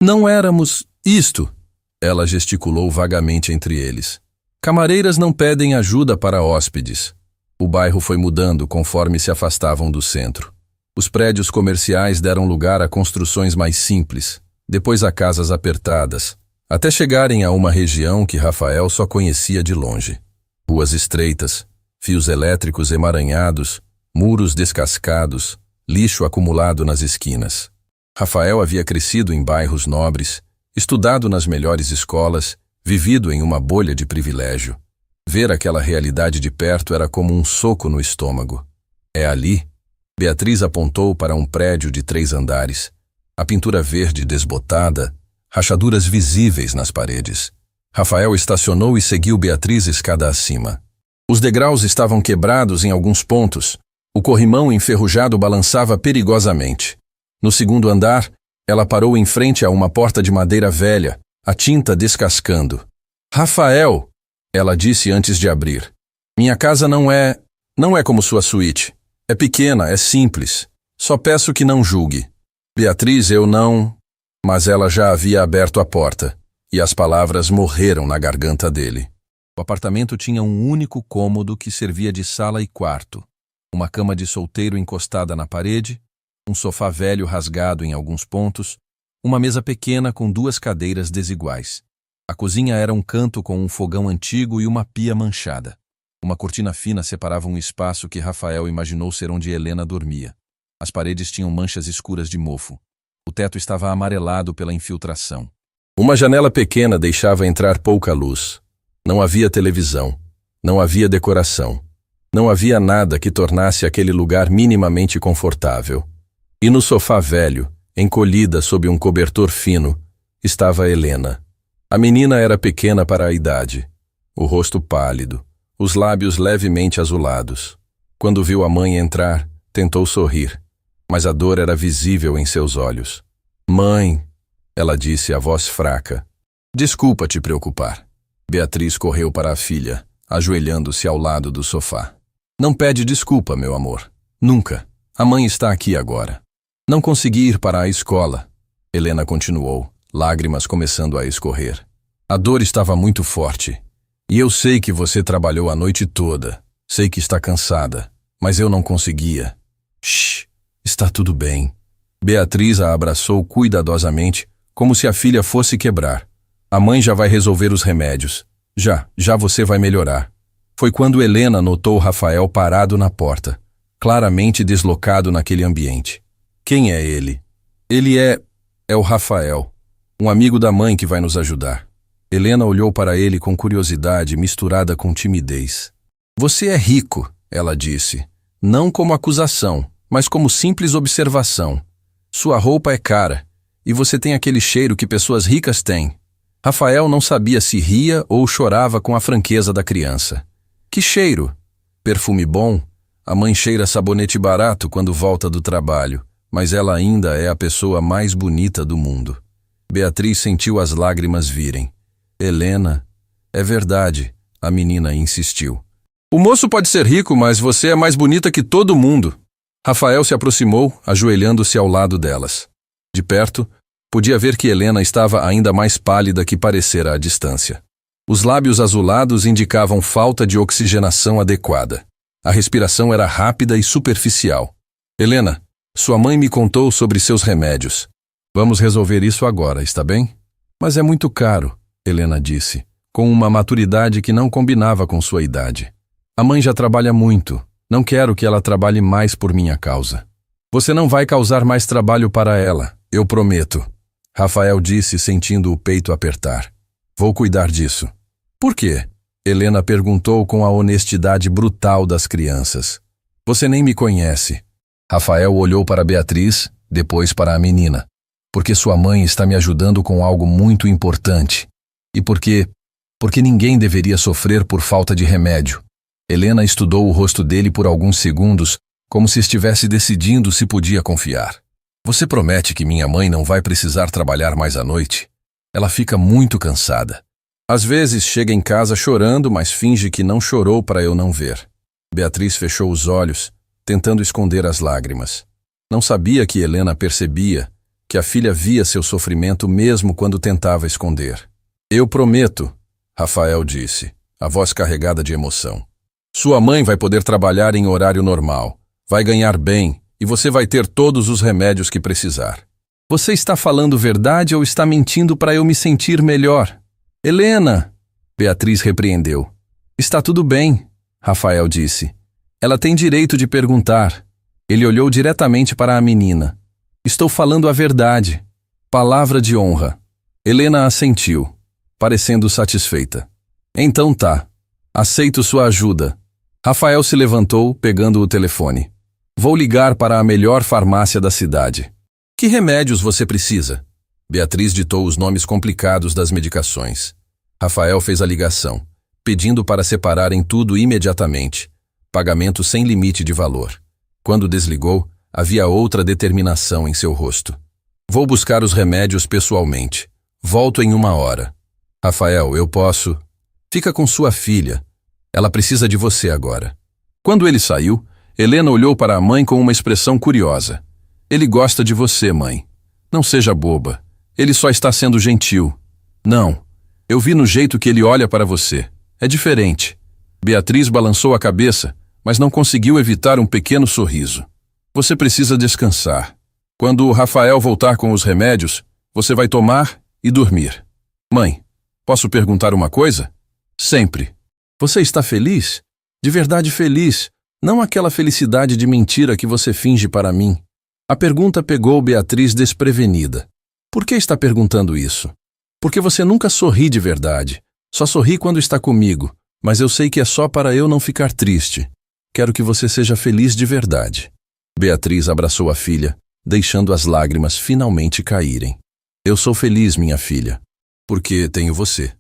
A: Não éramos isto. Ela gesticulou vagamente entre eles. Camareiras não pedem ajuda para hóspedes. O bairro foi mudando conforme se afastavam do centro. Os prédios comerciais deram lugar a construções mais simples, depois a casas apertadas, até chegarem a uma região que Rafael só conhecia de longe. Ruas estreitas, fios elétricos emaranhados, muros descascados, lixo acumulado nas esquinas. Rafael havia crescido em bairros nobres, estudado nas melhores escolas, vivido em uma bolha de privilégio. Ver aquela realidade de perto era como um soco no estômago. É ali? Beatriz apontou para um prédio de 3 andares. A pintura verde desbotada, rachaduras visíveis nas paredes. Rafael estacionou e seguiu Beatriz escada acima. Os degraus estavam quebrados em alguns pontos. O corrimão enferrujado balançava perigosamente. No 2º andar, ela parou em frente a uma porta de madeira velha, a tinta descascando. Rafael! Ela disse antes de abrir. Minha casa não é como sua suíte. É pequena, é simples. Só peço que não julgue. Beatriz, eu não... Mas ela já havia aberto a porta, e as palavras morreram na garganta dele. O apartamento tinha um único cômodo que servia de sala e quarto. Uma cama de solteiro encostada na parede, um sofá velho rasgado em alguns pontos, uma mesa pequena com 2 cadeiras desiguais. A cozinha era um canto com um fogão antigo e uma pia manchada. Uma cortina fina separava um espaço que Rafael imaginou ser onde Helena dormia. As paredes tinham manchas escuras de mofo. O teto estava amarelado pela infiltração. Uma janela pequena deixava entrar pouca luz. Não havia televisão. Não havia decoração. Não havia nada que tornasse aquele lugar minimamente confortável. E no sofá velho, encolhida sob um cobertor fino, estava Helena. A menina era pequena para a idade, o rosto pálido, os lábios levemente azulados. Quando viu a mãe entrar, tentou sorrir, mas a dor era visível em seus olhos. Mãe, ela disse, a voz fraca. Desculpa te preocupar. Beatriz correu para a filha, ajoelhando-se ao lado do sofá. Não pede desculpa, meu amor. Nunca. A mãe está aqui agora. Não consegui ir para a escola. Helena continuou, lágrimas começando a escorrer. A dor estava muito forte. E eu sei que você trabalhou a noite toda. Sei que está cansada. Mas eu não conseguia. Shh, está tudo bem. Beatriz a abraçou cuidadosamente, como se a filha fosse quebrar. A mãe já vai resolver os remédios. Já você vai melhorar. Foi quando Helena notou Rafael parado na porta, claramente deslocado naquele ambiente. Quem é ele? Ele é o Rafael, um amigo da mãe que vai nos ajudar. Helena olhou para ele com curiosidade misturada com timidez. Você é rico, ela disse, não como acusação, mas como simples observação. Sua roupa é cara, e você tem aquele cheiro que pessoas ricas têm. Rafael não sabia se ria ou chorava com a franqueza da criança. Que cheiro? Perfume bom? A mãe cheira sabonete barato quando volta do trabalho, mas ela ainda é a pessoa mais bonita do mundo. Beatriz sentiu as lágrimas virem. Helena, é verdade, a menina insistiu. O moço pode ser rico, mas você é mais bonita que todo mundo. Rafael se aproximou, ajoelhando-se ao lado delas. De perto, podia ver que Helena estava ainda mais pálida que parecera à distância. Os lábios azulados indicavam falta de oxigenação adequada. A respiração era rápida e superficial. Helena, sua mãe me contou sobre seus remédios. Vamos resolver isso agora, está bem? Mas é muito caro, Helena disse, com uma maturidade que não combinava com sua idade. A mãe já trabalha muito. Não quero que ela trabalhe mais por minha causa. Você não vai causar mais trabalho para ela, eu prometo. Rafael disse, sentindo o peito apertar. Vou cuidar disso. Por quê? Helena perguntou com a honestidade brutal das crianças. Você nem me conhece. Rafael olhou para Beatriz, depois para a menina. Porque sua mãe está me ajudando com algo muito importante. E porque ninguém deveria sofrer por falta de remédio. Helena estudou o rosto dele por alguns segundos, como se estivesse decidindo se podia confiar. Você promete que minha mãe não vai precisar trabalhar mais à noite? Ela fica muito cansada. Às vezes chega em casa chorando, mas finge que não chorou para eu não ver. Beatriz fechou os olhos, tentando esconder as lágrimas. Não sabia que Helena percebia, que a filha via seu sofrimento mesmo quando tentava esconder. Eu prometo, Rafael disse, a voz carregada de emoção. Sua mãe vai poder trabalhar em horário normal, vai ganhar bem e você vai ter todos os remédios que precisar. Você está falando verdade ou está mentindo para eu me sentir melhor? Helena! Beatriz repreendeu. Está tudo bem, Rafael disse. Ela tem direito de perguntar. Ele olhou diretamente para a menina. Estou falando a verdade. Palavra de honra. Helena assentiu, parecendo satisfeita. Então tá. Aceito sua ajuda. Rafael se levantou, pegando o telefone. Vou ligar para a melhor farmácia da cidade. Que remédios você precisa? Beatriz ditou os nomes complicados das medicações. Rafael fez a ligação, pedindo para separarem tudo imediatamente. Pagamento sem limite de valor. Quando desligou, havia outra determinação em seu rosto. Vou buscar os remédios pessoalmente. Volto em 1 hora. Rafael, eu posso... Fica com sua filha. Ela precisa de você agora. Quando ele saiu, Helena olhou para a mãe com uma expressão curiosa. Ele gosta de você, mãe. Não seja boba. Ele só está sendo gentil. Não. Eu vi no jeito que ele olha para você. É diferente. Beatriz balançou a cabeça, mas não conseguiu evitar um pequeno sorriso. Você precisa descansar. Quando o Rafael voltar com os remédios, você vai tomar e dormir. Mãe, posso perguntar uma coisa? Sempre. Você está feliz? De verdade feliz, não aquela felicidade de mentira que você finge para mim. A pergunta pegou Beatriz desprevenida. Por que está perguntando isso? Porque você nunca sorri de verdade. Só sorri quando está comigo, mas eu sei que é só para eu não ficar triste. Quero que você seja feliz de verdade. Beatriz abraçou a filha, deixando as lágrimas finalmente caírem. Eu sou feliz, minha filha, porque tenho você.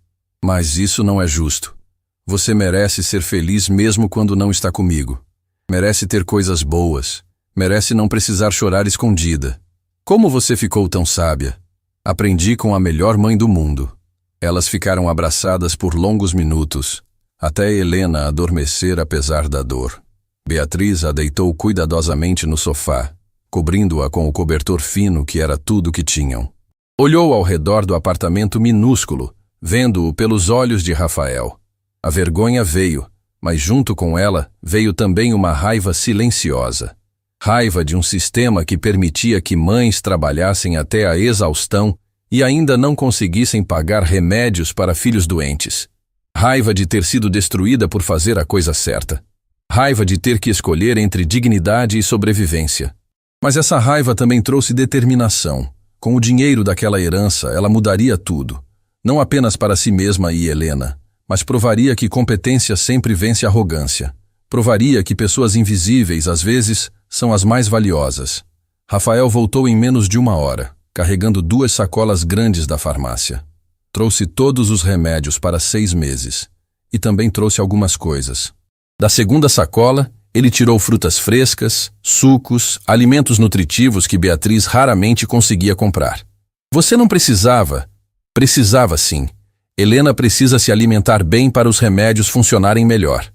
A: Mas isso não é justo. Você merece ser feliz mesmo quando não está comigo. Merece ter coisas boas. Merece não precisar chorar escondida. Como você ficou tão sábia? Aprendi com a melhor mãe do mundo. Elas ficaram abraçadas por longos minutos, até Helena adormecer apesar da dor. Beatriz a deitou cuidadosamente no sofá, cobrindo-a com o cobertor fino que era tudo que tinham. Olhou ao redor do apartamento minúsculo, vendo-o pelos olhos de Rafael. A vergonha veio, mas junto com ela veio também uma raiva silenciosa. Raiva de um sistema que permitia que mães trabalhassem até a exaustão e ainda não conseguissem pagar remédios para filhos doentes. Raiva de ter sido destruída por fazer a coisa certa. Raiva de ter que escolher entre dignidade e sobrevivência. Mas essa raiva também trouxe determinação. Com o dinheiro daquela herança, ela mudaria tudo. Não apenas para si mesma e Helena, mas provaria que competência sempre vence arrogância. Provaria que pessoas invisíveis, às vezes, são as mais valiosas. Rafael voltou em menos de 1 hora, carregando 2 sacolas grandes da farmácia. Trouxe todos os remédios para 6 meses. E também trouxe algumas coisas. Da segunda sacola, ele tirou frutas frescas, sucos, alimentos nutritivos que Beatriz raramente conseguia comprar. Você não precisava. Precisava sim. Helena precisa se alimentar bem para os remédios funcionarem melhor.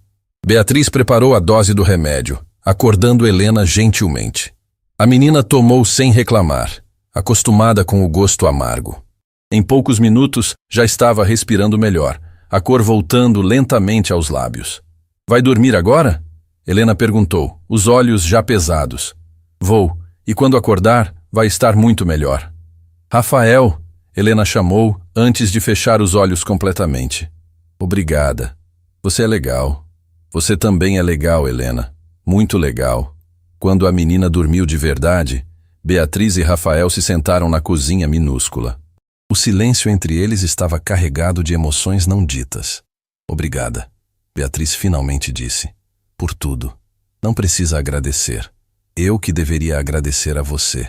A: Beatriz preparou a dose do remédio, acordando Helena gentilmente. A menina tomou sem reclamar, acostumada com o gosto amargo. Em poucos minutos, já estava respirando melhor, a cor voltando lentamente aos lábios. Vai dormir agora? Helena perguntou, os olhos já pesados. Vou, e quando acordar, vai estar muito melhor. Rafael, Helena chamou antes de fechar os olhos completamente. Obrigada. Você é legal. Você também é legal, Helena. Muito legal. Quando a menina dormiu de verdade, Beatriz e Rafael se sentaram na cozinha minúscula. O silêncio entre eles estava carregado de emoções não ditas. Obrigada, Beatriz finalmente disse. Por tudo. Não precisa agradecer. Eu que deveria agradecer a você.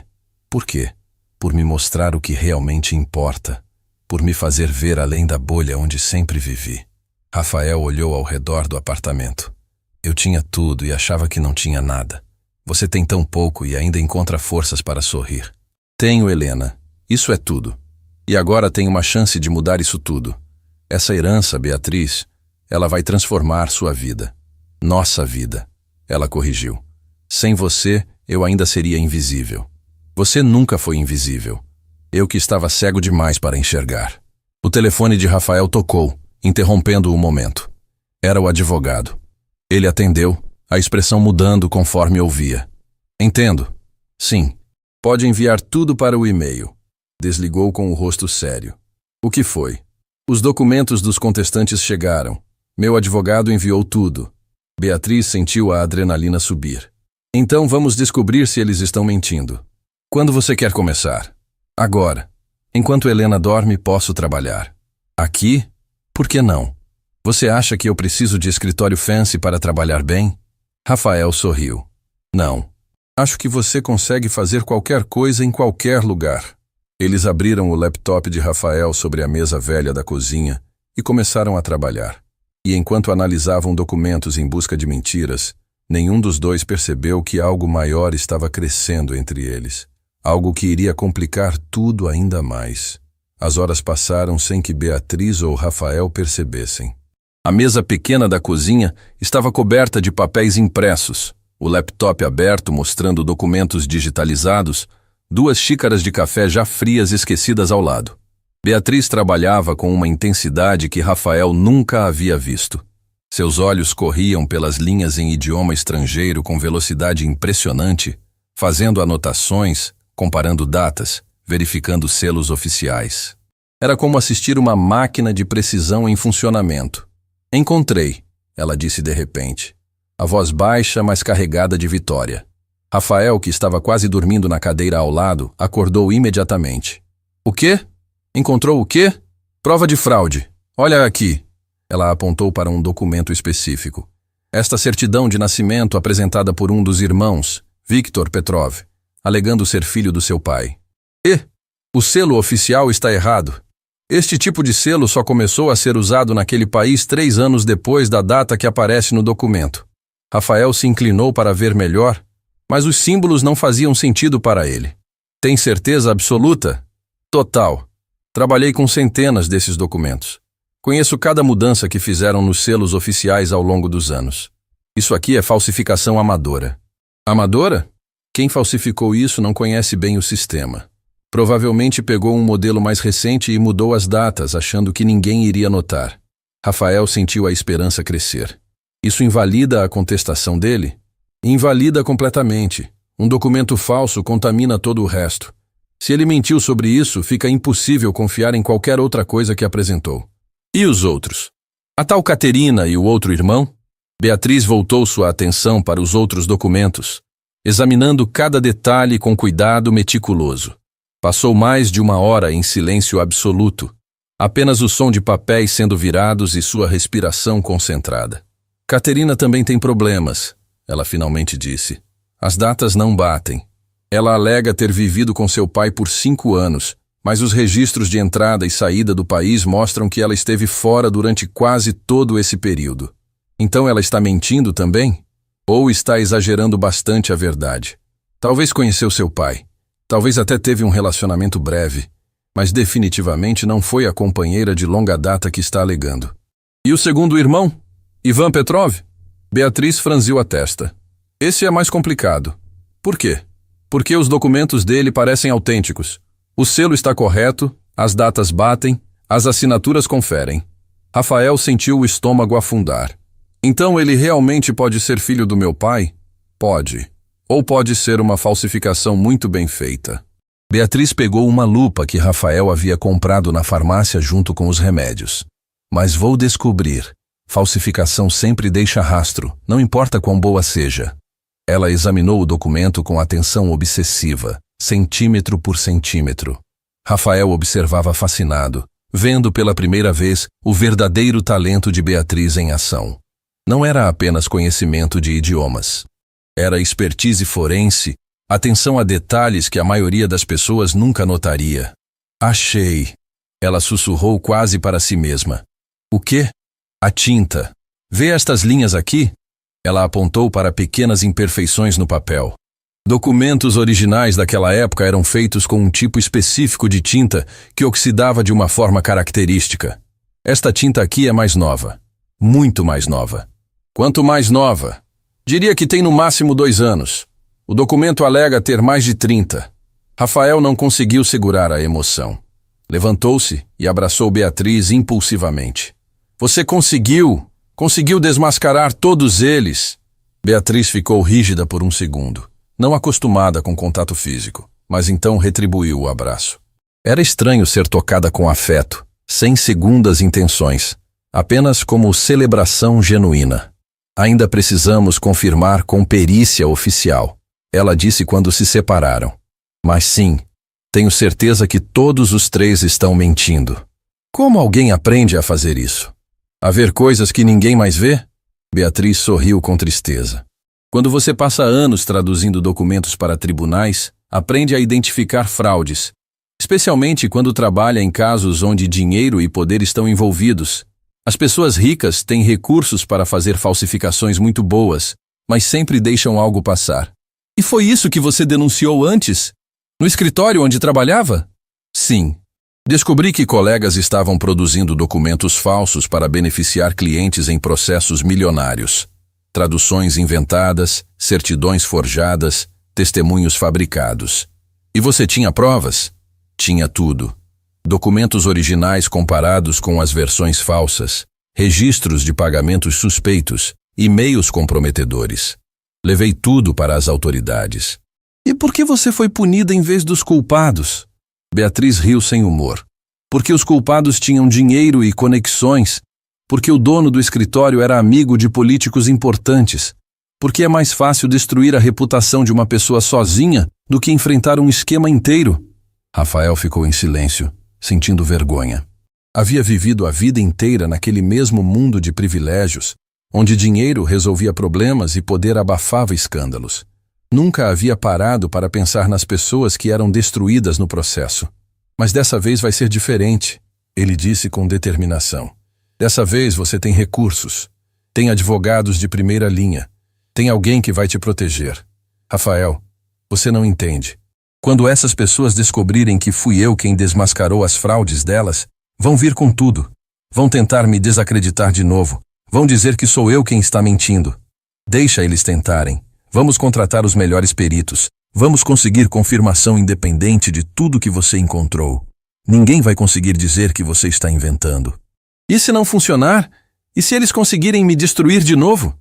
A: Por quê? por me mostrar o que realmente importa, por me fazer ver além da bolha onde sempre vivi. Rafael olhou ao redor do apartamento. Eu tinha tudo e achava que não tinha nada. Você tem tão pouco e ainda encontra forças para sorrir. Tenho, Helena. Isso é tudo. E agora tenho uma chance de mudar isso tudo. Essa herança, Beatriz, ela vai transformar sua vida. Nossa vida. Ela corrigiu. Sem você, eu ainda seria invisível. Você nunca foi invisível. Eu que estava cego demais para enxergar. O telefone de Rafael tocou, interrompendo o momento. Era o advogado. Ele atendeu, a expressão mudando conforme ouvia. Entendo. Sim. Pode enviar tudo para o e-mail. Desligou com o rosto sério. O que foi? Os documentos dos contestantes chegaram. Meu advogado enviou tudo. Beatriz sentiu a adrenalina subir. Então vamos descobrir se eles estão mentindo. Quando você quer começar? Agora. Enquanto Helena dorme, posso trabalhar. Aqui? Por que não? Você acha que eu preciso de escritório fancy para trabalhar bem? Rafael sorriu. Não. Acho que você consegue fazer qualquer coisa em qualquer lugar. Eles abriram o laptop de Rafael sobre a mesa velha da cozinha e começaram a trabalhar. E enquanto analisavam documentos em busca de mentiras, nenhum dos dois percebeu que algo maior estava crescendo entre eles. Algo que iria complicar tudo ainda mais. As horas passaram sem que Beatriz ou Rafael percebessem. A mesa pequena da cozinha estava coberta de papéis impressos, o laptop aberto mostrando documentos digitalizados, 2 xícaras de café já frias esquecidas ao lado. Beatriz trabalhava com uma intensidade que Rafael nunca havia visto. Seus olhos corriam pelas linhas em idioma estrangeiro com velocidade impressionante, fazendo anotações, comparando datas, verificando selos oficiais. Era como assistir uma máquina de precisão em funcionamento. Encontrei, ela disse de repente. A voz baixa, mas carregada de vitória. Rafael, que estava quase dormindo na cadeira ao lado, acordou imediatamente. O quê? Encontrou o quê? Prova de fraude. Olha aqui. Ela apontou para um documento específico. Esta certidão de nascimento apresentada por um dos irmãos, Viktor Petrov, alegando ser filho do seu pai. O selo oficial está errado. Este tipo de selo só começou a ser usado naquele país 3 anos depois da data que aparece no documento. Rafael se inclinou para ver melhor, mas os símbolos não faziam sentido para ele. Tem certeza absoluta? Total. Trabalhei com centenas desses documentos. Conheço cada mudança que fizeram nos selos oficiais ao longo dos anos. Isso aqui é falsificação amadora. Amadora? Quem falsificou isso não conhece bem o sistema. Provavelmente pegou um modelo mais recente e mudou as datas, achando que ninguém iria notar. Rafael sentiu a esperança crescer. Isso invalida a contestação dele? Invalida completamente. Um documento falso contamina todo o resto. Se ele mentiu sobre isso, fica impossível confiar em qualquer outra coisa que apresentou. E os outros? A tal Caterina e o outro irmão? Beatriz voltou sua atenção para os outros documentos, examinando cada detalhe com cuidado meticuloso. Passou mais de 1 hora em silêncio absoluto, apenas o som de papéis sendo virados e sua respiração concentrada. Caterina também tem problemas, ela finalmente disse. As datas não batem. Ela alega ter vivido com seu pai por 5 anos, mas os registros de entrada e saída do país mostram que ela esteve fora durante quase todo esse período. Então ela está mentindo também? Ou está exagerando bastante a verdade? Talvez conheceu seu pai. Talvez até teve um relacionamento breve, mas definitivamente não foi a companheira de longa data que está alegando. E o segundo irmão? Ivan Petrov? Beatriz franziu a testa. Esse é mais complicado. Por quê? Porque os documentos dele parecem autênticos. O selo está correto, as datas batem, as assinaturas conferem. Rafael sentiu o estômago afundar. Então ele realmente pode ser filho do meu pai? Pode. Ou pode ser uma falsificação muito bem feita. Beatriz pegou uma lupa que Rafael havia comprado na farmácia junto com os remédios. Mas vou descobrir. Falsificação sempre deixa rastro, não importa quão boa seja. Ela examinou o documento com atenção obsessiva, centímetro por centímetro. Rafael observava fascinado, vendo pela primeira vez o verdadeiro talento de Beatriz em ação. Não era apenas conhecimento de idiomas. Era expertise forense Atenção a detalhes que a maioria das pessoas nunca notaria. Achei. Ela sussurrou quase para si mesma. O quê? A tinta. Vê estas linhas aqui? Ela apontou para pequenas imperfeições no papel. Documentos originais daquela época eram feitos com um tipo específico de tinta que oxidava de uma forma característica. Esta tinta aqui é mais nova. Muito mais nova. Quanto mais nova? Diria que tem no máximo 2 anos. O documento alega ter mais de 30. Rafael não conseguiu segurar a emoção. Levantou-se e abraçou Beatriz impulsivamente. Você conseguiu! Conseguiu desmascarar todos eles! Beatriz ficou rígida por um segundo, não acostumada com contato físico, mas então retribuiu o abraço. Era estranho ser tocada com afeto, sem segundas intenções, apenas como celebração genuína. Ainda precisamos confirmar com perícia oficial, ela disse quando se separaram. Mas sim, tenho certeza que todos os 3 estão mentindo. Como alguém aprende a fazer isso? A ver coisas que ninguém mais vê? Beatriz sorriu com tristeza. Quando você passa anos traduzindo documentos para tribunais, aprende a identificar fraudes, especialmente quando trabalha em casos onde dinheiro e poder estão envolvidos. As pessoas ricas têm recursos para fazer falsificações muito boas, mas sempre deixam algo passar. E foi isso que você denunciou antes? No escritório onde trabalhava? Sim. Descobri que colegas estavam produzindo documentos falsos para beneficiar clientes em processos milionários. Traduções inventadas, certidões forjadas, testemunhos fabricados. E você tinha provas? Tinha tudo. Documentos originais comparados com as versões falsas, registros de pagamentos suspeitos, e-mails comprometedores. Levei tudo para as autoridades. E por que você foi punida em vez dos culpados? Beatriz riu sem humor. Porque os culpados tinham dinheiro e conexões. Porque o dono do escritório era amigo de políticos importantes. Porque é mais fácil destruir a reputação de uma pessoa sozinha do que enfrentar um esquema inteiro. Rafael ficou em silêncio, sentindo vergonha. Havia vivido a vida inteira naquele mesmo mundo de privilégios, onde dinheiro resolvia problemas e poder abafava escândalos. Nunca havia parado para pensar nas pessoas que eram destruídas no processo. Mas dessa vez vai ser diferente, ele disse com determinação. Dessa vez você tem recursos, tem advogados de primeira linha, tem alguém que vai te proteger. Rafael, você não entende. Quando essas pessoas descobrirem que fui eu quem desmascarou as fraudes delas, vão vir com tudo. Vão tentar me desacreditar de novo. Vão dizer que sou eu quem está mentindo. Deixa eles tentarem. Vamos contratar os melhores peritos. Vamos conseguir confirmação independente de tudo que você encontrou. Ninguém vai conseguir dizer que você está inventando. E se não funcionar? E se eles conseguirem me destruir de novo?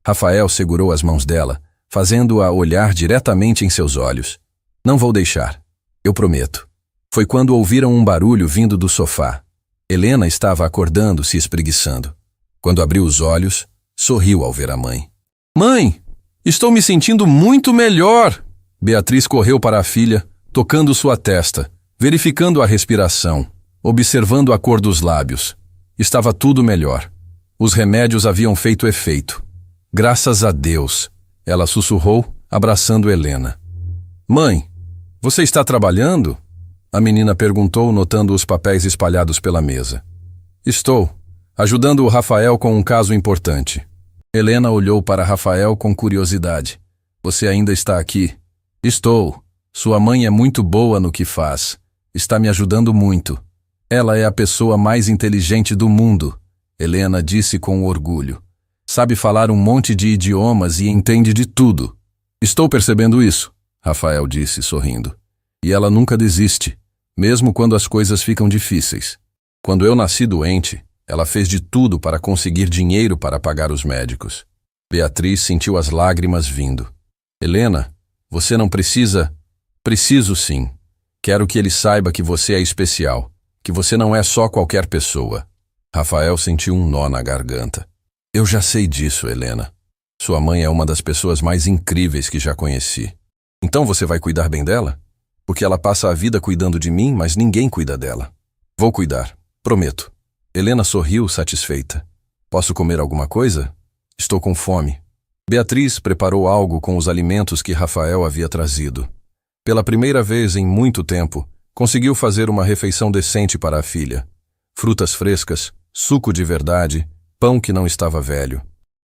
A: Rafael segurou as mãos dela, fazendo-a olhar diretamente em seus olhos. Não vou deixar. Eu prometo. Foi quando ouviram um barulho vindo do sofá. Helena estava acordando, se espreguiçando. Quando abriu os olhos, sorriu ao ver a mãe. Mãe, estou me sentindo muito melhor! Beatriz correu para a filha, tocando sua testa, verificando a respiração, observando a cor dos lábios. Estava tudo melhor. Os remédios haviam feito efeito. Graças a Deus, ela sussurrou, abraçando Helena. Mãe, você está trabalhando? A menina perguntou, notando os papéis espalhados pela mesa. Estou, ajudando o Rafael com um caso importante. Helena olhou para Rafael com curiosidade. Você ainda está aqui? Estou. Sua mãe é muito boa no que faz. Está me ajudando muito. Ela é a pessoa mais inteligente do mundo, Helena disse com orgulho. Sabe falar um monte de idiomas e entende de tudo. Estou percebendo isso, Rafael disse, sorrindo. E ela nunca desiste, mesmo quando as coisas ficam difíceis. Quando eu nasci doente, ela fez de tudo para conseguir dinheiro para pagar os médicos. Beatriz sentiu as lágrimas vindo. Helena, você não precisa... Preciso sim. Quero que ele saiba que você é especial, que você não é só qualquer pessoa. Rafael sentiu um nó na garganta. Eu já sei disso, Helena. Sua mãe é uma das pessoas mais incríveis que já conheci. Então você vai cuidar bem dela? Porque ela passa a vida cuidando de mim, mas ninguém cuida dela. Vou cuidar, prometo. Helena sorriu satisfeita. Posso comer alguma coisa? Estou com fome. Beatriz preparou algo com os alimentos que Rafael havia trazido. Pela primeira vez em muito tempo, conseguiu fazer uma refeição decente para a filha. Frutas frescas, suco de verdade, pão que não estava velho.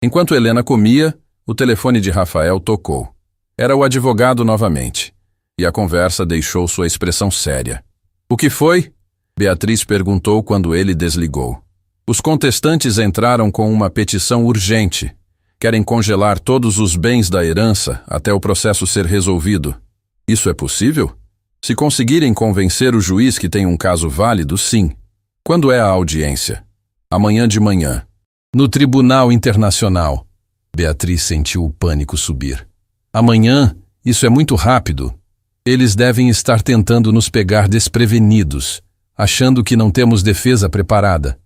A: Enquanto Helena comia, o telefone de Rafael tocou. Era o advogado novamente, e a conversa deixou sua expressão séria. "O que foi?" Beatriz perguntou quando ele desligou. "Os contestantes entraram com uma petição urgente. Querem congelar todos os bens da herança até o processo ser resolvido. Isso é possível? Se conseguirem convencer o juiz que tem um caso válido, sim. Quando é a audiência?" "Amanhã de manhã. No Tribunal Internacional." Beatriz sentiu o pânico subir. "Amanhã? Isso é muito rápido. Eles devem estar tentando nos pegar desprevenidos, achando que não temos defesa preparada."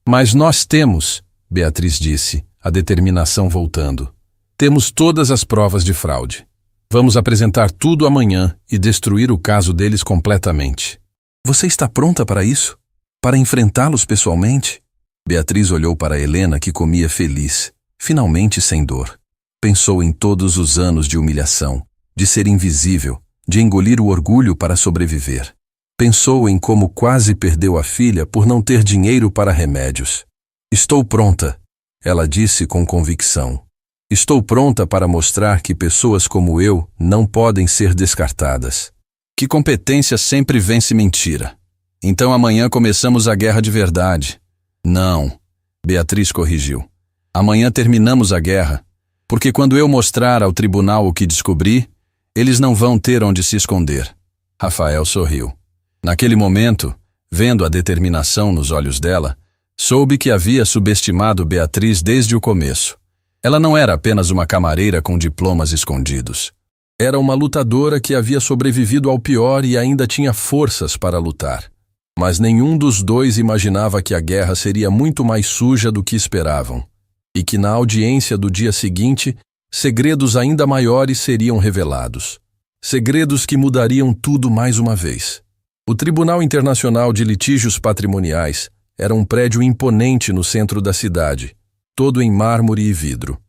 A: "Mas nós temos," Beatriz disse, a determinação voltando. "Temos todas as provas de fraude. Vamos apresentar tudo amanhã e destruir o caso deles completamente." "Você está pronta para isso? Para enfrentá-los pessoalmente?" Beatriz olhou para Helena, que comia feliz, finalmente sem dor. Pensou em todos os anos de humilhação, de ser invisível, de engolir o orgulho para sobreviver. Pensou em como quase perdeu a filha por não ter dinheiro para remédios. "Estou pronta," ela disse com convicção. "Estou pronta para mostrar que pessoas como eu não podem ser descartadas. Que competência sempre vence mentira. Então amanhã começamos a guerra de verdade." "Não," Beatriz corrigiu. "Amanhã terminamos a guerra, porque quando eu mostrar ao tribunal o que descobri, eles não vão ter onde se esconder." Rafael sorriu. Naquele momento, vendo a determinação nos olhos dela, soube que havia subestimado Beatriz desde o começo. Ela não era apenas uma camareira com diplomas escondidos. Era uma lutadora que havia sobrevivido ao pior e ainda tinha forças para lutar. Mas nenhum dos dois imaginava que a guerra seria muito mais suja do que esperavam, e que na audiência do dia seguinte, segredos ainda maiores seriam revelados. Segredos que mudariam tudo mais uma vez. O Tribunal Internacional de Litígios Patrimoniais era um prédio imponente no centro da cidade, todo em mármore e vidro.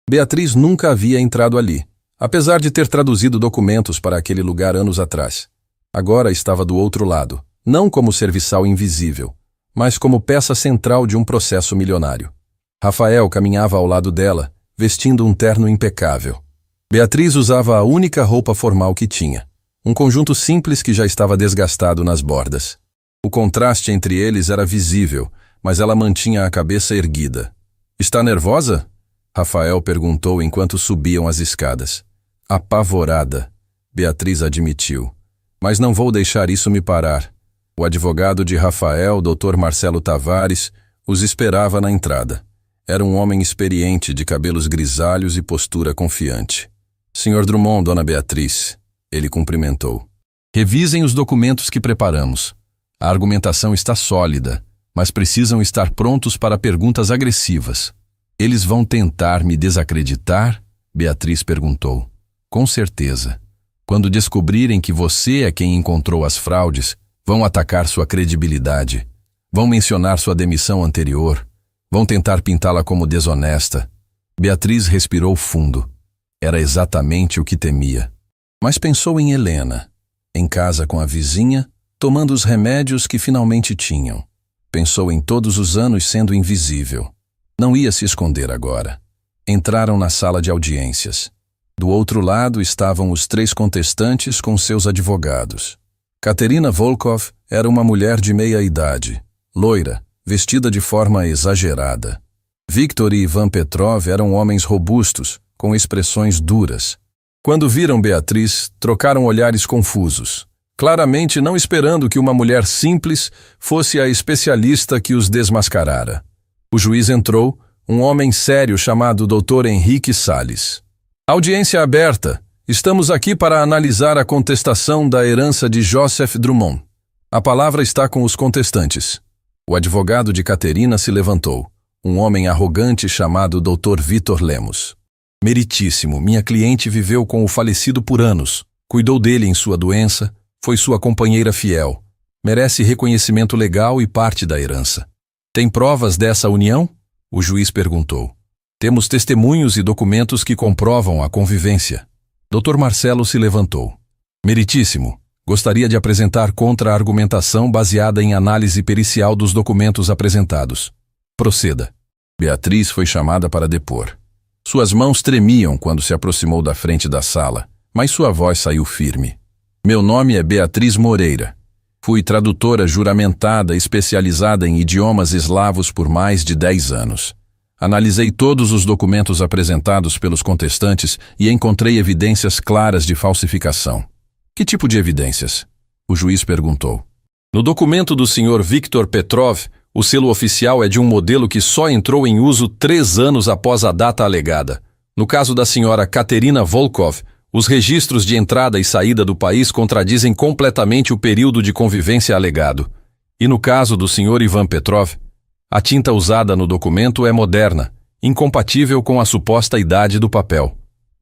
A: Beatriz nunca havia entrado ali, apesar de ter traduzido documentos para aquele lugar anos atrás. Agora estava do outro lado, não como serviçal invisível, mas como peça central de um processo milionário. Rafael caminhava ao lado dela, vestindo um terno impecável. Beatriz usava a única roupa formal que tinha, um conjunto simples que já estava desgastado nas bordas. O contraste entre eles era visível, mas ela mantinha a cabeça erguida. "Está nervosa?" Rafael perguntou enquanto subiam as escadas. "Apavorada," Beatriz admitiu. "Mas não vou deixar isso me parar." O advogado de Rafael, Dr. Marcelo Tavares, os esperava na entrada. Era um homem experiente, de cabelos grisalhos e postura confiante. "Sr. Drummond, Dona Beatriz," ele cumprimentou. "Revisem os documentos que preparamos. A argumentação está sólida, mas precisam estar prontos para perguntas agressivas." "Eles vão tentar me desacreditar?" Beatriz perguntou. "Com certeza. Quando descobrirem que você é quem encontrou as fraudes, vão atacar sua credibilidade. Vão mencionar sua demissão anterior. Vão tentar pintá-la como desonesta." Beatriz respirou fundo. Era exatamente o que temia. Mas pensou em Helena, em casa com a vizinha, tomando os remédios que finalmente tinham. Pensou em todos os anos sendo invisível. Não ia se esconder agora. Entraram na sala de audiências. Do outro lado estavam os 3 contestantes com seus advogados. Katerina Volkov era uma mulher de meia idade, loira, vestida de forma exagerada. Viktor e Ivan Petrov eram homens robustos, com expressões duras. Quando viram Beatriz, trocaram olhares confusos, claramente não esperando que uma mulher simples fosse a especialista que os desmascarara. O juiz entrou, um homem sério chamado Dr. Henrique Salles. "Audiência aberta. Estamos aqui para analisar a contestação da herança de Joseph Drummond. A palavra está com os contestantes." O advogado de Caterina se levantou, um homem arrogante chamado Dr. Vitor Lemos. "Meritíssimo, minha cliente viveu com o falecido por anos, cuidou dele em sua doença, foi sua companheira fiel. Merece reconhecimento legal e parte da herança." "Tem provas dessa união?" o juiz perguntou. Temos testemunhos e documentos que comprovam a convivência. Dr. Marcelo se levantou. Meritíssimo, gostaria de apresentar contra-argumentação baseada em análise pericial dos documentos apresentados. Proceda. Beatriz foi chamada para depor. Suas mãos tremiam quando se aproximou da frente da sala, mas sua voz saiu firme. Meu nome é Beatriz Moreira. Fui tradutora juramentada especializada em idiomas eslavos por mais de 10 anos. Analisei todos os documentos apresentados pelos contestantes e encontrei evidências claras de falsificação. Que tipo de evidências? O juiz perguntou. No documento do Sr. Viktor Petrov, o selo oficial é de um modelo que só entrou em uso 3 anos após a data alegada. No caso da Sra. Katerina Volkov, os registros de entrada e saída do país contradizem completamente o período de convivência alegado. E no caso do Sr. Ivan Petrov, a tinta usada no documento é moderna, incompatível com a suposta idade do papel.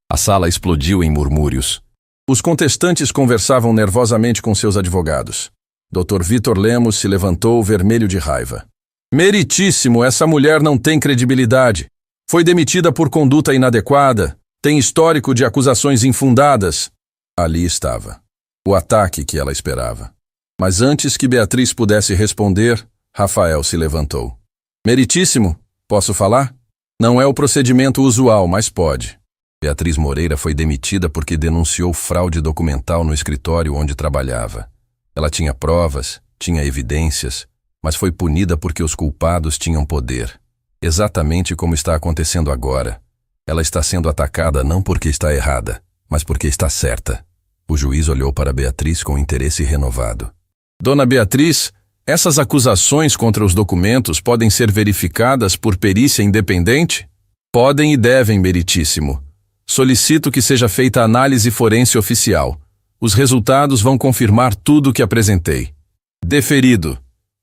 A: A sala explodiu em murmúrios. Os contestantes conversavam nervosamente com seus advogados. Dr. Vitor Lemos se levantou vermelho de raiva. Meritíssimo, essa mulher não tem credibilidade. Foi demitida por conduta inadequada. Tem histórico de acusações infundadas. Ali estava. O ataque que ela esperava. Mas antes que Beatriz pudesse responder, Rafael se levantou. Meritíssimo, posso falar? Não é o procedimento usual, mas pode. Beatriz Moreira foi demitida porque denunciou fraude documental no escritório onde trabalhava. Ela tinha provas, tinha evidências, mas foi punida porque os culpados tinham poder. Exatamente como está acontecendo agora. Ela está sendo atacada não porque está errada, mas porque está certa. O juiz olhou para Beatriz com interesse renovado. Dona Beatriz, essas acusações contra os documentos podem ser verificadas por perícia independente? Podem e devem, meritíssimo. Solicito que seja feita análise forense oficial. Os resultados vão confirmar tudo o que apresentei. Deferido.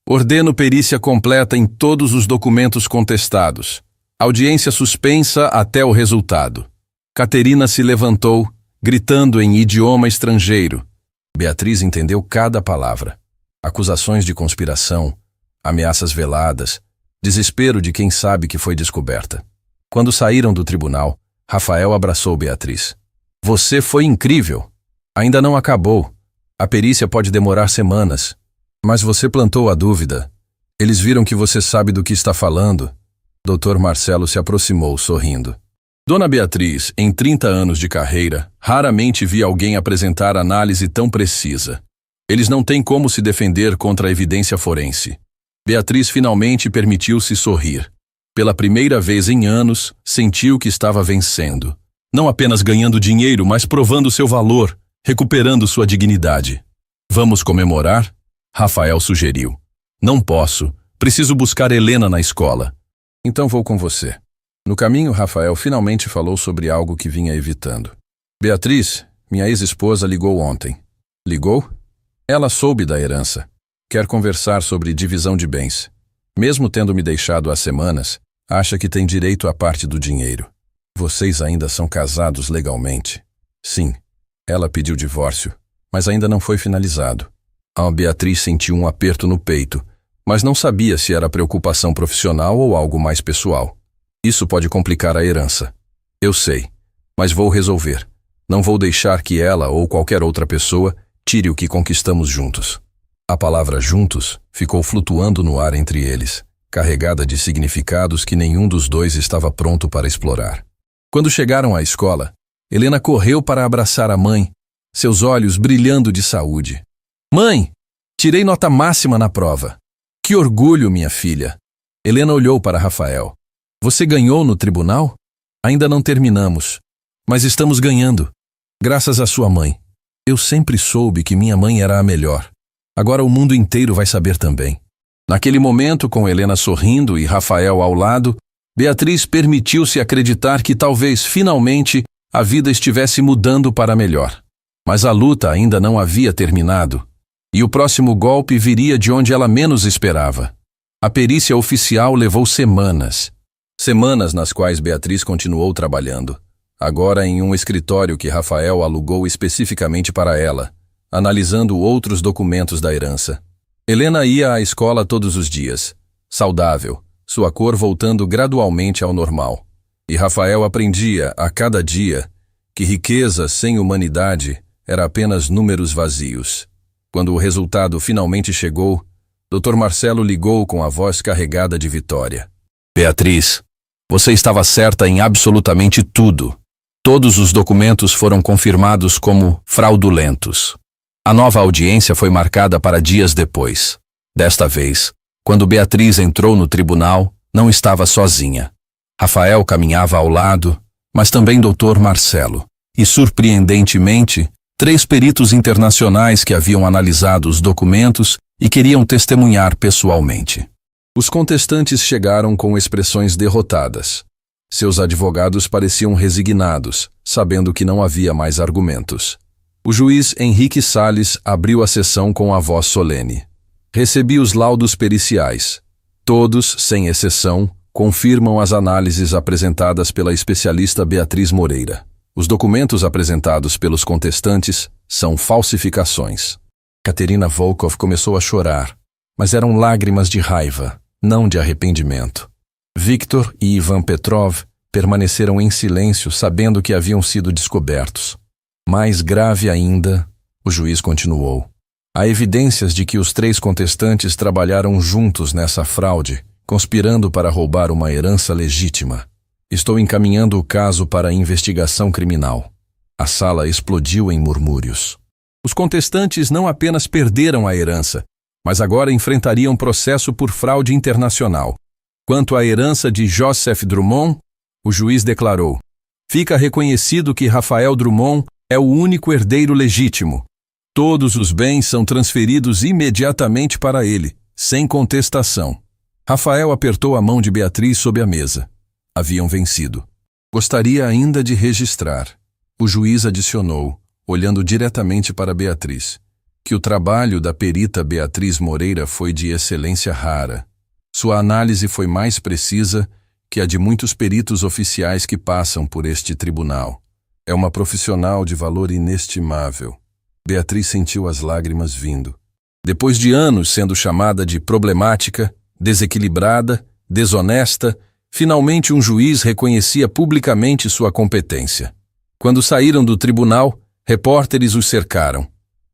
A: Ordeno perícia completa em todos os documentos contestados. Audiência suspensa até o resultado. Caterina se levantou, gritando em idioma estrangeiro. Beatriz entendeu cada palavra. Acusações de conspiração, ameaças veladas, desespero de quem sabe que foi descoberta. Quando saíram do tribunal, Rafael abraçou Beatriz. Você foi incrível. Ainda não acabou. A perícia pode demorar semanas. Mas você plantou a dúvida. Eles viram que você sabe do que está falando. Dr. Marcelo se aproximou, sorrindo. Dona Beatriz, em 30 anos de carreira, raramente vi alguém apresentar análise tão precisa. Eles não têm como se defender contra a evidência forense. Beatriz finalmente permitiu-se sorrir. Pela primeira vez em anos, sentiu que estava vencendo. Não apenas ganhando dinheiro, mas provando seu valor, recuperando sua dignidade. Vamos comemorar? Rafael sugeriu. Não posso. Preciso buscar Helena na escola. Então vou com você. No caminho, Rafael finalmente falou sobre algo que vinha evitando. Beatriz, minha ex-esposa, ligou ontem. Ligou? Ela soube da herança. Quer conversar sobre divisão de bens. Mesmo tendo me deixado há semanas, acha que tem direito à parte do dinheiro. Vocês ainda são casados legalmente? Sim. Ela pediu divórcio, mas ainda não foi finalizado. A Beatriz sentiu um aperto no peito, mas não sabia se era preocupação profissional ou algo mais pessoal. Isso pode complicar a herança. Eu sei, mas vou resolver. Não vou deixar que ela ou qualquer outra pessoa tire o que conquistamos juntos. A palavra juntos ficou flutuando no ar entre eles, carregada de significados que nenhum dos dois estava pronto para explorar. Quando chegaram à escola, Helena correu para abraçar a mãe, seus olhos brilhando de saúde. Mãe, tirei nota máxima na prova. Que orgulho, minha filha. Helena olhou para Rafael. Você ganhou no tribunal? Ainda não terminamos, mas estamos ganhando. Graças à sua mãe. Eu sempre soube que minha mãe era a melhor. Agora o mundo inteiro vai saber também. Naquele momento, com Helena sorrindo e Rafael ao lado, Beatriz permitiu-se acreditar que talvez, finalmente, a vida estivesse mudando para melhor. Mas a luta ainda não havia terminado. E o próximo golpe viria de onde ela menos esperava. A perícia oficial levou semanas. Semanas nas quais Beatriz continuou trabalhando. Agora em um escritório que Rafael alugou especificamente para ela, analisando outros documentos da herança. Helena ia à escola todos os dias, saudável, sua cor voltando gradualmente ao normal. E Rafael aprendia, a cada dia, que riqueza sem humanidade era apenas números vazios. Quando o resultado finalmente chegou, Dr. Marcelo ligou com a voz carregada de vitória.
B: Beatriz, você estava certa em absolutamente tudo. Todos os documentos foram confirmados como fraudulentos. A nova audiência foi marcada para dias depois. Desta vez, quando Beatriz entrou no tribunal, não estava sozinha. Rafael caminhava ao lado, mas também Dr. Marcelo. E, surpreendentemente, 3 peritos internacionais que haviam analisado os documentos e queriam testemunhar pessoalmente.
A: Os contestantes chegaram com expressões derrotadas. Seus advogados pareciam resignados, sabendo que não havia mais argumentos. O juiz Henrique Salles abriu a sessão com a voz solene. Recebi os laudos periciais. Todos, sem exceção, confirmam as análises apresentadas pela especialista Beatriz Moreira. Os documentos apresentados pelos contestantes são falsificações. Katerina Volkov começou a chorar, mas eram lágrimas de raiva, não de arrependimento. Viktor e Ivan Petrov permaneceram em silêncio, sabendo que haviam sido descobertos. Mais grave ainda, o juiz continuou. Há evidências de que os 3 contestantes trabalharam juntos nessa fraude, conspirando para roubar uma herança legítima. Estou encaminhando o caso para a investigação criminal. A sala explodiu em murmúrios. Os contestantes não apenas perderam a herança, mas agora enfrentariam processo por fraude internacional. Quanto à herança de Joseph Drummond, o juiz declarou: fica reconhecido que Rafael Drummond é o único herdeiro legítimo. Todos os bens são transferidos imediatamente para ele, sem contestação. Rafael apertou a mão de Beatriz sob a mesa. Haviam vencido. Gostaria ainda de registrar, o juiz adicionou, olhando diretamente para Beatriz, que o trabalho da perita Beatriz Moreira foi de excelência rara. Sua análise foi mais precisa que a de muitos peritos oficiais que passam por este tribunal. É uma profissional de valor inestimável. Beatriz sentiu as lágrimas vindo. Depois de anos sendo chamada de problemática, desequilibrada, desonesta, finalmente um juiz reconhecia publicamente sua competência. Quando saíram do tribunal, repórteres os cercaram.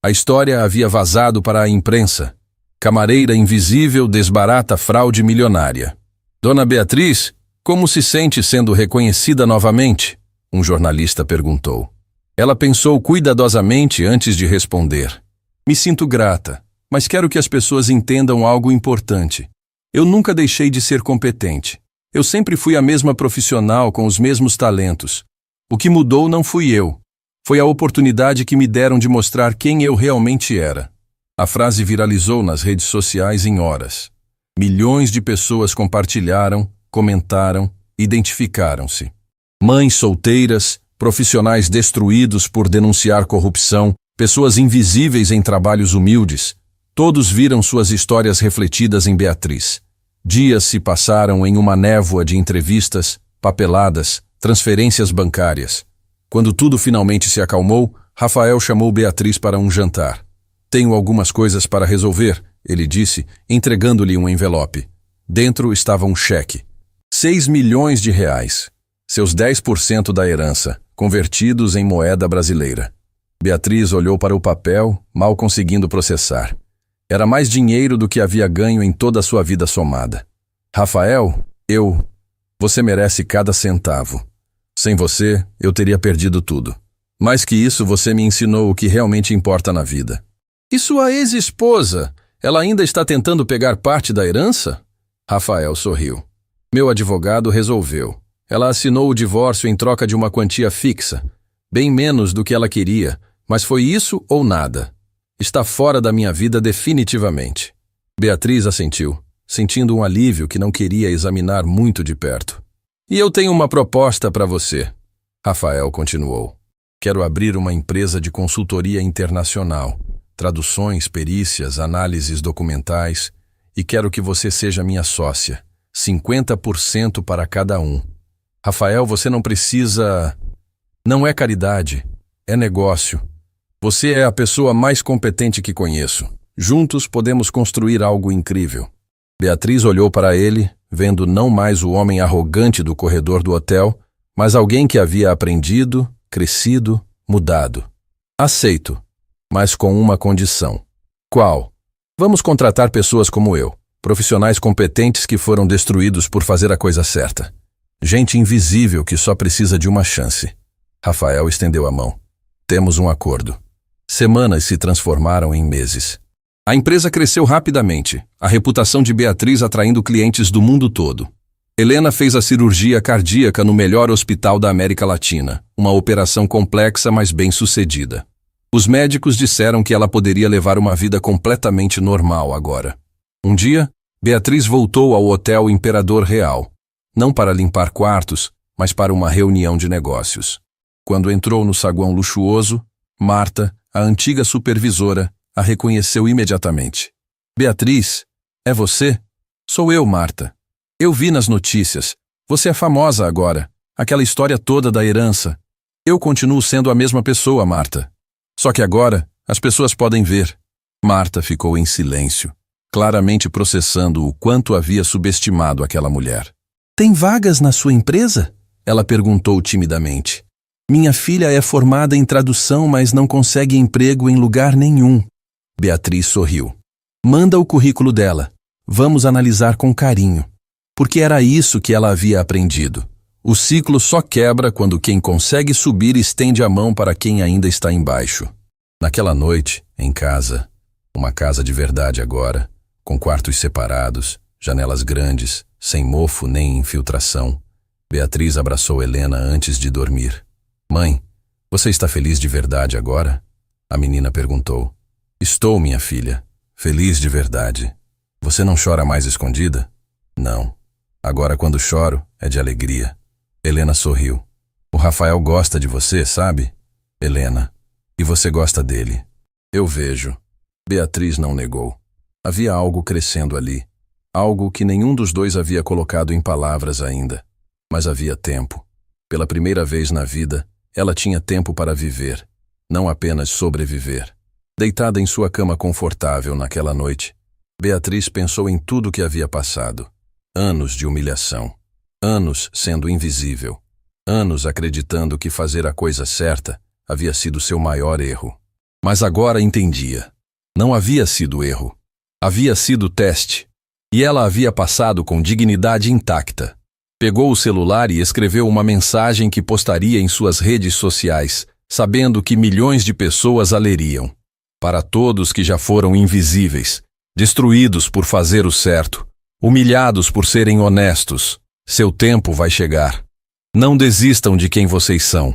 A: A história havia vazado para a imprensa. Camareira invisível desbarata fraude milionária. Dona Beatriz, como se sente sendo reconhecida novamente? Um jornalista perguntou. Ela pensou cuidadosamente antes de responder. Me sinto grata, mas quero que as pessoas entendam algo importante. Eu nunca deixei de ser competente. Eu sempre fui a mesma profissional com os mesmos talentos. O que mudou não fui eu. Foi a oportunidade que me deram de mostrar quem eu realmente era. A frase viralizou nas redes sociais em horas. Milhões de pessoas compartilharam, comentaram, identificaram-se. Mães solteiras, profissionais destruídos por denunciar corrupção, pessoas invisíveis em trabalhos humildes, todos viram suas histórias refletidas em Beatriz. Dias se passaram em uma névoa de entrevistas, papeladas, transferências bancárias. Quando tudo finalmente se acalmou, Rafael chamou Beatriz para um jantar. Tenho algumas coisas para resolver, ele disse, entregando-lhe um envelope. Dentro estava um cheque. 6 milhões de reais. Seus 10% da herança, convertidos em moeda brasileira. Beatriz olhou para o papel, mal conseguindo processar. Era mais dinheiro do que havia ganho em toda a sua vida somada. Rafael, você merece cada centavo. Sem você, eu teria perdido tudo. Mais que isso, você me ensinou o que realmente importa na vida. E sua ex-esposa, ela ainda está tentando pegar parte da herança? Rafael sorriu. Meu advogado resolveu. Ela assinou o divórcio em troca de uma quantia fixa. Bem menos do que ela queria, mas foi isso ou nada. Está fora da minha vida definitivamente. Beatriz assentiu, sentindo um alívio que não queria examinar muito de perto. E eu tenho uma proposta para você. Rafael continuou. Quero abrir uma empresa de consultoria internacional. Traduções, perícias, análises documentais. E quero que você seja minha sócia. 50% para cada um. Rafael, você não precisa... Não é caridade, é negócio. Você é a pessoa mais competente que conheço. Juntos podemos construir algo incrível. Beatriz olhou para ele, vendo não mais o homem arrogante do corredor do hotel, mas alguém que havia aprendido, crescido, mudado. Aceito, mas com uma condição. Qual? Vamos contratar pessoas como eu, profissionais competentes que foram destruídos por fazer a coisa certa. Gente invisível que só precisa de uma chance. Rafael estendeu a mão. Temos um acordo. Semanas se transformaram em meses. A empresa cresceu rapidamente, a reputação de Beatriz atraindo clientes do mundo todo. Helena fez a cirurgia cardíaca no melhor hospital da América Latina, uma operação complexa, mas bem-sucedida. Os médicos disseram que ela poderia levar uma vida completamente normal agora. Um dia, Beatriz voltou ao Hotel Imperador Real, não para limpar quartos, mas para uma reunião de negócios. Quando entrou no saguão luxuoso, Marta, a antiga supervisora, a reconheceu imediatamente. Beatriz, é você? Sou eu, Marta. Eu vi nas notícias. Você é famosa agora. Aquela história toda da herança. Eu continuo sendo a mesma pessoa, Marta. Só que agora, as pessoas podem ver. Marta ficou em silêncio, claramente processando o quanto havia subestimado aquela mulher. Tem vagas na sua empresa? Ela perguntou timidamente. Minha filha é formada em tradução, mas não consegue emprego em lugar nenhum. Beatriz sorriu. Manda o currículo dela. Vamos analisar com carinho. Porque era isso que ela havia aprendido. O ciclo só quebra quando quem consegue subir estende a mão para quem ainda está embaixo. Naquela noite, em casa, uma casa de verdade agora, com quartos separados, janelas grandes, sem mofo nem infiltração, Beatriz abraçou Helena antes de dormir. Mãe, você está feliz de verdade agora? A menina perguntou. Estou, minha filha. Feliz de verdade. Você não chora mais escondida? Não. Agora quando choro, é de alegria. Helena sorriu. O Rafael gosta de você, sabe? Helena. E você gosta dele. Eu vejo. Beatriz não negou. Havia algo crescendo ali. Algo que nenhum dos dois havia colocado em palavras ainda. Mas havia tempo. Pela primeira vez na vida, ela tinha tempo para viver, não apenas sobreviver. Deitada em sua cama confortável naquela noite, Beatriz pensou em tudo que havia passado. Anos de humilhação. Anos sendo invisível. Anos acreditando que fazer a coisa certa havia sido seu maior erro. Mas agora entendia. Não havia sido erro. Havia sido teste. E ela havia passado com dignidade intacta. Pegou o celular e escreveu uma mensagem que postaria em suas redes sociais, sabendo que milhões de pessoas a leriam. Para todos que já foram invisíveis, destruídos por fazer o certo, humilhados por serem honestos, seu tempo vai chegar. Não desistam de quem vocês são.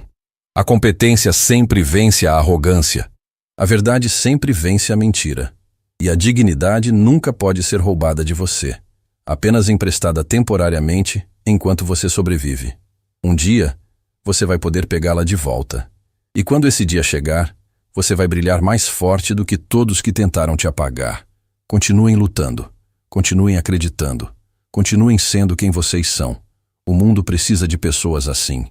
A: A competência sempre vence a arrogância. A verdade sempre vence a mentira. E a dignidade nunca pode ser roubada de você, apenas emprestada temporariamente enquanto você sobrevive. Um dia, você vai poder pegá-la de volta. E quando esse dia chegar, você vai brilhar mais forte do que todos que tentaram te apagar. Continuem lutando. Continuem acreditando. Continuem sendo quem vocês são. O mundo precisa de pessoas assim.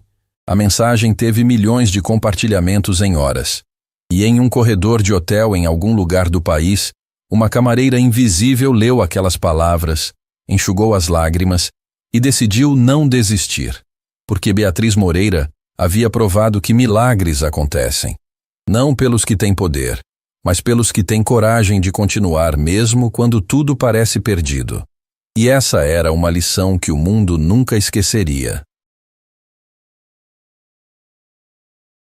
A: A mensagem teve milhões de compartilhamentos em horas. E em um corredor de hotel em algum lugar do país, uma camareira invisível leu aquelas palavras, enxugou as lágrimas e decidiu não desistir, porque Beatriz Moreira havia provado que milagres acontecem, não pelos que têm poder, mas pelos que têm coragem de continuar mesmo quando tudo parece perdido. E essa era uma lição que o mundo nunca esqueceria.